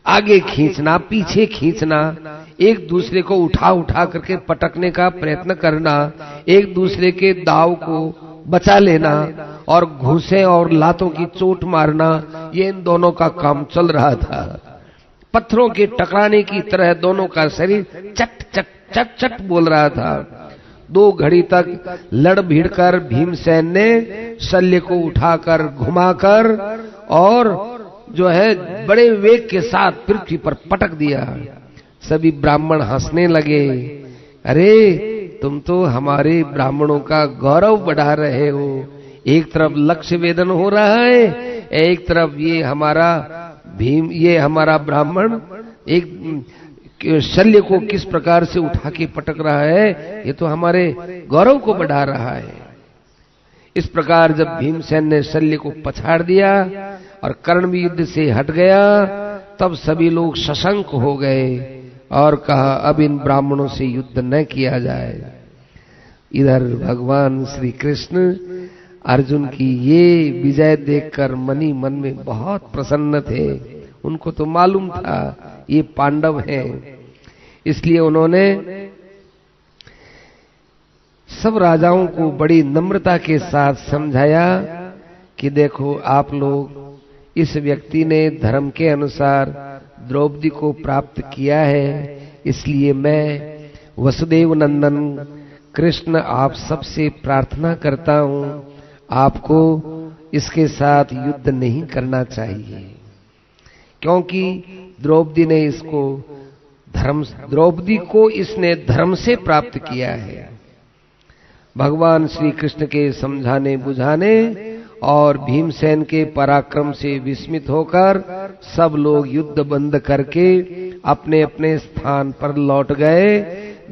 S1: आगे खींचना, पीछे खींचना, एक दूसरे को उठा करके पटकने का प्रयत्न करना, एक दूसरे के दाव को बचा लेना और घूंसे और लातों की चोट मारना, ये इन दोनों का काम चल रहा था। पत्थरों के टकराने की तरह दोनों का शरीर चट चट चट चट बोल रहा था। 2 घड़ी तक लड़ भिड़ कर भीमसेन ने शल्य को उठाकर घुमाकर और जो है बड़े वेग के साथ पृथ्वी पर पटक दिया। सभी ब्राह्मण हंसने लगे, अरे तुम तो हमारे ब्राह्मणों का गौरव बढ़ा रहे हो। एक तरफ लक्ष्य वेदन हो रहा है, एक तरफ ये हमारा ब्राह्मण एक शल्य को किस प्रकार से उठा के पटक रहा है, ये तो हमारे गौरव को बढ़ा रहा है। इस प्रकार जब भीमसेन ने शल्य को पछाड़ दिया और कर्ण भी युद्ध से हट गया, तब सभी लोग सशंक हो गए और कहा, अब इन ब्राह्मणों से युद्ध न किया जाए। इधर भगवान श्री कृष्ण अर्जुन की ये विजय देखकर मनी मन में बहुत प्रसन्न थे। उनको तो मालूम था ये पांडव हैं, इसलिए उन्होंने सब राजाओं को बड़ी नम्रता के साथ समझाया कि देखो, आप लोग, इस व्यक्ति ने धर्म के अनुसार द्रौपदी को प्राप्त किया है, इसलिए मैं वसुदेव नंदन कृष्ण आप सबसे प्रार्थना करता हूं, आपको इसके साथ युद्ध नहीं करना चाहिए, क्योंकि द्रौपदी को इसने धर्म से प्राप्त किया है। भगवान श्री कृष्ण के समझाने बुझाने और भीमसेन के पराक्रम से विस्मित होकर सब लोग युद्ध बंद करके अपने अपने स्थान पर लौट गए।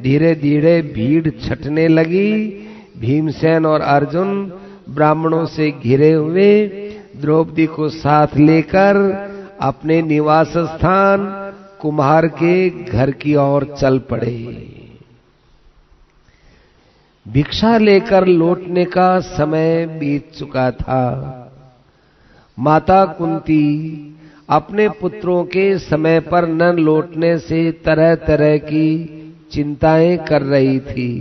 S1: धीरे धीरे भीड़ छटने लगी। भीमसेन और अर्जुन ब्राह्मणों से घिरे हुए द्रौपदी को साथ लेकर अपने निवास स्थान कुम्हार के घर की ओर चल पड़े। भिक्षा लेकर लौटने का समय बीत चुका था। माता कुंती अपने पुत्रों के समय पर न लौटने से तरह तरह की चिंताएं कर रही थी,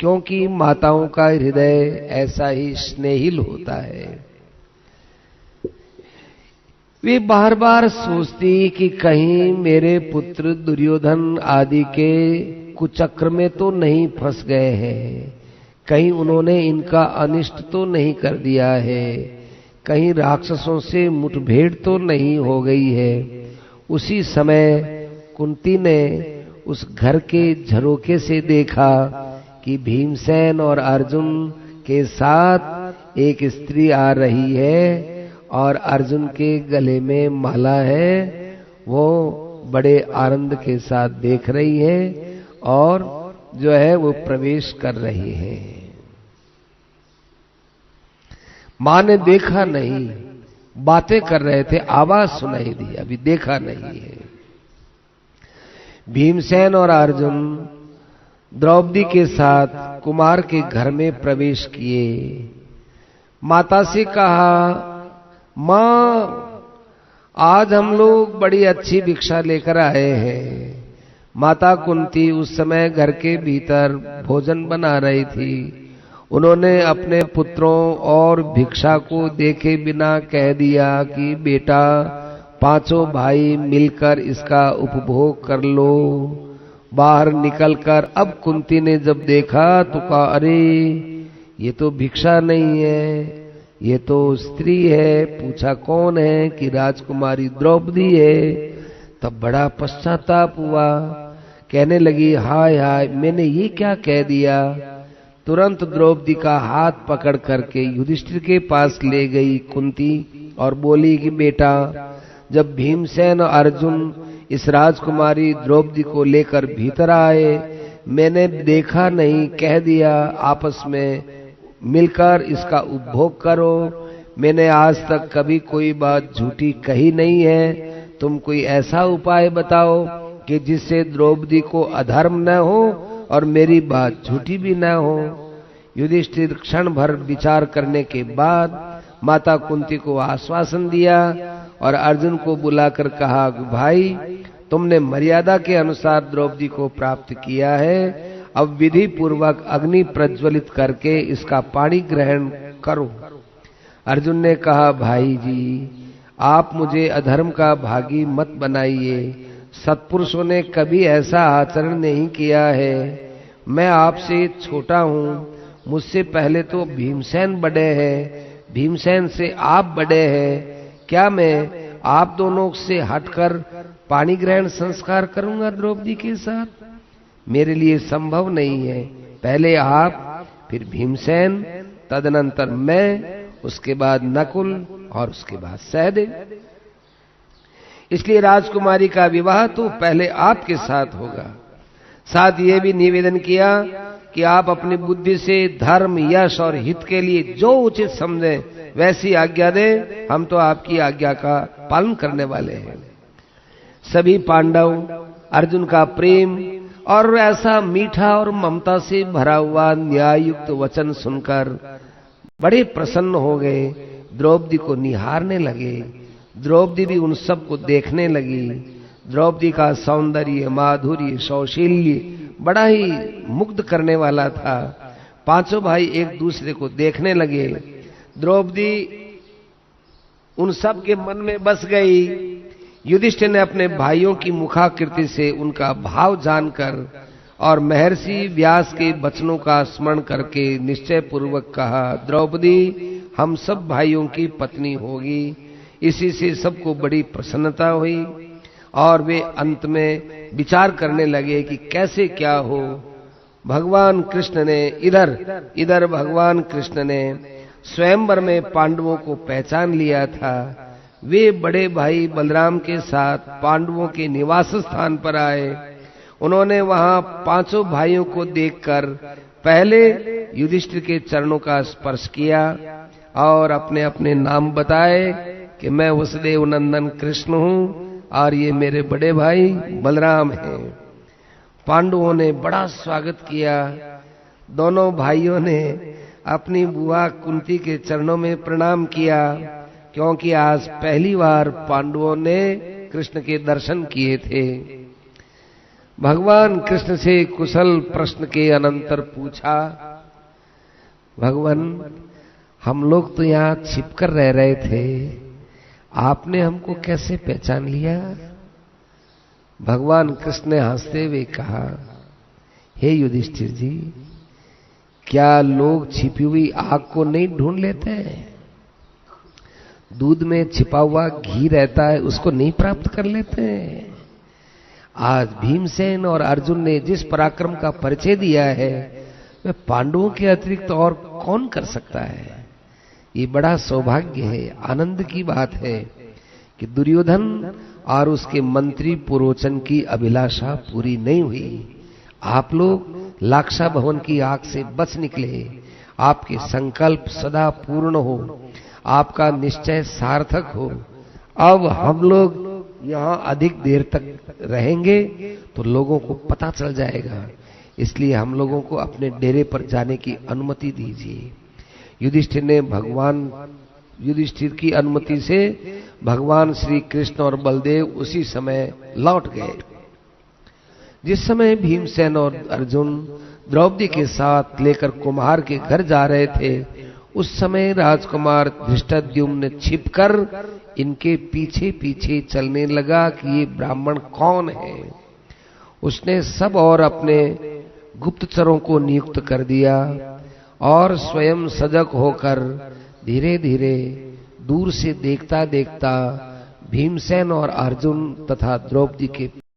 S1: क्योंकि माताओं का हृदय ऐसा ही स्नेहिल होता है। वे बार बार सोचती कि कहीं मेरे पुत्र दुर्योधन आदि के कुचक्र में तो नहीं फंस गए हैं, कहीं उन्होंने इनका अनिष्ट तो नहीं कर दिया है, कहीं राक्षसों से मुठभेड़ तो नहीं हो गई है। उसी समय कुंती ने उस घर के झरोखे से देखा कि भीमसेन और अर्जुन के साथ एक स्त्री आ रही है और अर्जुन के गले में माला है। वो बड़े आनंद के साथ देख रही है और जो है वो प्रवेश कर रही है। मां ने देखा नहीं, बातें कर रहे थे, आवाज सुनाई दी, अभी देखा नहीं है। भीमसेन और अर्जुन द्रौपदी के साथ कुमार के घर में प्रवेश किए। माता से कहा, मां, आज हम लोग बड़ी अच्छी भिक्षा लेकर आए हैं। माता कुंती उस समय घर के भीतर भोजन बना रही थी। उन्होंने अपने पुत्रों और भिक्षा को देखे बिना कह दिया कि बेटा, पांचों भाई मिलकर इसका उपभोग कर लो। बाहर निकलकर अब कुंती ने जब देखा तो कहा, अरे ये तो भिक्षा नहीं है, ये तो स्त्री है। पूछा कौन है, कि राजकुमारी द्रौपदी है। तब बड़ा पश्चाताप हुआ, कहने लगी, हाय हाय, मैंने ये क्या कह दिया। तुरंत द्रौपदी का हाथ पकड़ करके युधिष्ठिर के पास ले गई कुंती और बोली कि बेटा, जब भीमसेन और अर्जुन इस राजकुमारी द्रौपदी को लेकर भीतर आए, मैंने देखा नहीं, कह दिया आपस में मिलकर इसका उपभोग करो। मैंने आज तक कभी कोई बात झूठी कही नहीं है। तुम कोई ऐसा उपाय बताओ कि जिससे द्रौपदी को अधर्म न हो और मेरी बात झूठी भी न हो। युधिष्ठिर क्षण भर विचार करने के बाद माता कुंती को आश्वासन दिया और अर्जुन को बुलाकर कहा, भाई, तुमने मर्यादा के अनुसार द्रौपदी को प्राप्त किया है। अब विधि पूर्वक अग्नि प्रज्वलित करके इसका पानी ग्रहण करो। अर्जुन ने कहा, भाई जी, आप मुझे अधर्म का भागी मत बनाइए। सत्पुरुषों ने कभी ऐसा आचरण नहीं किया है। मैं आपसे छोटा हूँ, मुझसे पहले तो भीमसेन बड़े हैं, भीमसेन से आप बड़े हैं। क्या मैं आप दोनों से हटकर पानी ग्रहण संस्कार करूंगा द्रौपदी के साथ? मेरे लिए संभव नहीं है। पहले आप, फिर भीमसेन, तदनंतर मैं, उसके बाद नकुल और उसके बाद सहदेव। इसलिए राजकुमारी का विवाह तो पहले आपके साथ होगा। साथ ये भी निवेदन किया कि आप अपनी बुद्धि से धर्म, यश और हित के लिए जो उचित समझें वैसी आज्ञा दें। हम तो आपकी आज्ञा का पालन करने वाले हैं। सभी पांडव अर्जुन का प्रेम और ऐसा मीठा और ममता से भरा हुआ न्याययुक्त वचन सुनकर बड़े प्रसन्न हो गए। द्रौपदी को निहारने लगे। द्रौपदी भी उन सब को देखने लगी। द्रौपदी का सौंदर्य, माधुर्य, सौशील्य बड़ा ही मुग्ध करने वाला था। पांचों भाई एक दूसरे को देखने लगे। द्रौपदी उन सब के मन में बस गई। युधिष्ठिर ने अपने भाइयों की मुखाकृति से उनका भाव जानकर और महर्षि व्यास के वचनों का स्मरण करके निश्चय पूर्वक कहा, द्रौपदी हम सब भाइयों की पत्नी होगी। इसी से सबको बड़ी प्रसन्नता हुई और वे अंत में विचार करने लगे कि कैसे क्या हो। भगवान कृष्ण ने इधर भगवान कृष्ण ने स्वयंवर में पांडवों को पहचान लिया था। वे बड़े भाई बलराम के साथ पांडवों के निवास स्थान पर आए। उन्होंने वहां पांचों भाइयों को देखकर पहले युधिष्ठिर के चरणों का स्पर्श किया और अपने अपने नाम बताए कि मैं वसुदेव नंदन कृष्ण हूं और ये मेरे बड़े भाई बलराम हैं। पांडवों ने बड़ा स्वागत किया। दोनों भाइयों ने अपनी बुआ कुंती के चरणों में प्रणाम किया, क्योंकि आज पहली बार पांडवों ने कृष्ण के दर्शन किए थे। भगवान कृष्ण से कुशल प्रश्न के अनंतर पूछा, भगवान हम लोग तो यहाँ छिपकर रह रहे थे, आपने हमको कैसे पहचान लिया? भगवान कृष्ण ने हंसते हुए कहा, हे युधिष्ठिर जी, क्या लोग छिपी हुई आग को नहीं ढूंढ लेते हैं? दूध में छिपा हुआ घी रहता है, उसको नहीं प्राप्त कर लेते हैं? आज भीमसेन और अर्जुन ने जिस पराक्रम का परिचय दिया है वह पांडवों के अतिरिक्त और कौन कर सकता है? ये बड़ा सौभाग्य है, आनंद की बात है कि दुर्योधन और उसके मंत्री पुरोचन की अभिलाषा पूरी नहीं हुई। आप लोग लाक्षा भवन की आग से बच निकले। आपके संकल्प सदा पूर्ण हो, आपका निश्चय सार्थक हो। अब हम लोग यहाँ अधिक देर तक रहेंगे तो लोगों को पता चल जाएगा, इसलिए हम लोगों को अपने डेरे पर जाने की अनुमति दीजिए। युधिष्ठिर की अनुमति से भगवान श्री कृष्ण और बलदेव उसी समय लौट गए। जिस समय भीमसेन और अर्जुन द्रौपदी के साथ लेकर कुम्हार के घर जा रहे थे, उस समय राजकुमार धृष्टद्युम्न छिपकर इनके पीछे पीछे चलने लगा कि ये ब्राह्मण कौन है। उसने सब और अपने गुप्तचरों को नियुक्त कर दिया और स्वयं सजग होकर धीरे धीरे दूर से देखता देखता भीमसेन और अर्जुन तथा द्रौपदी के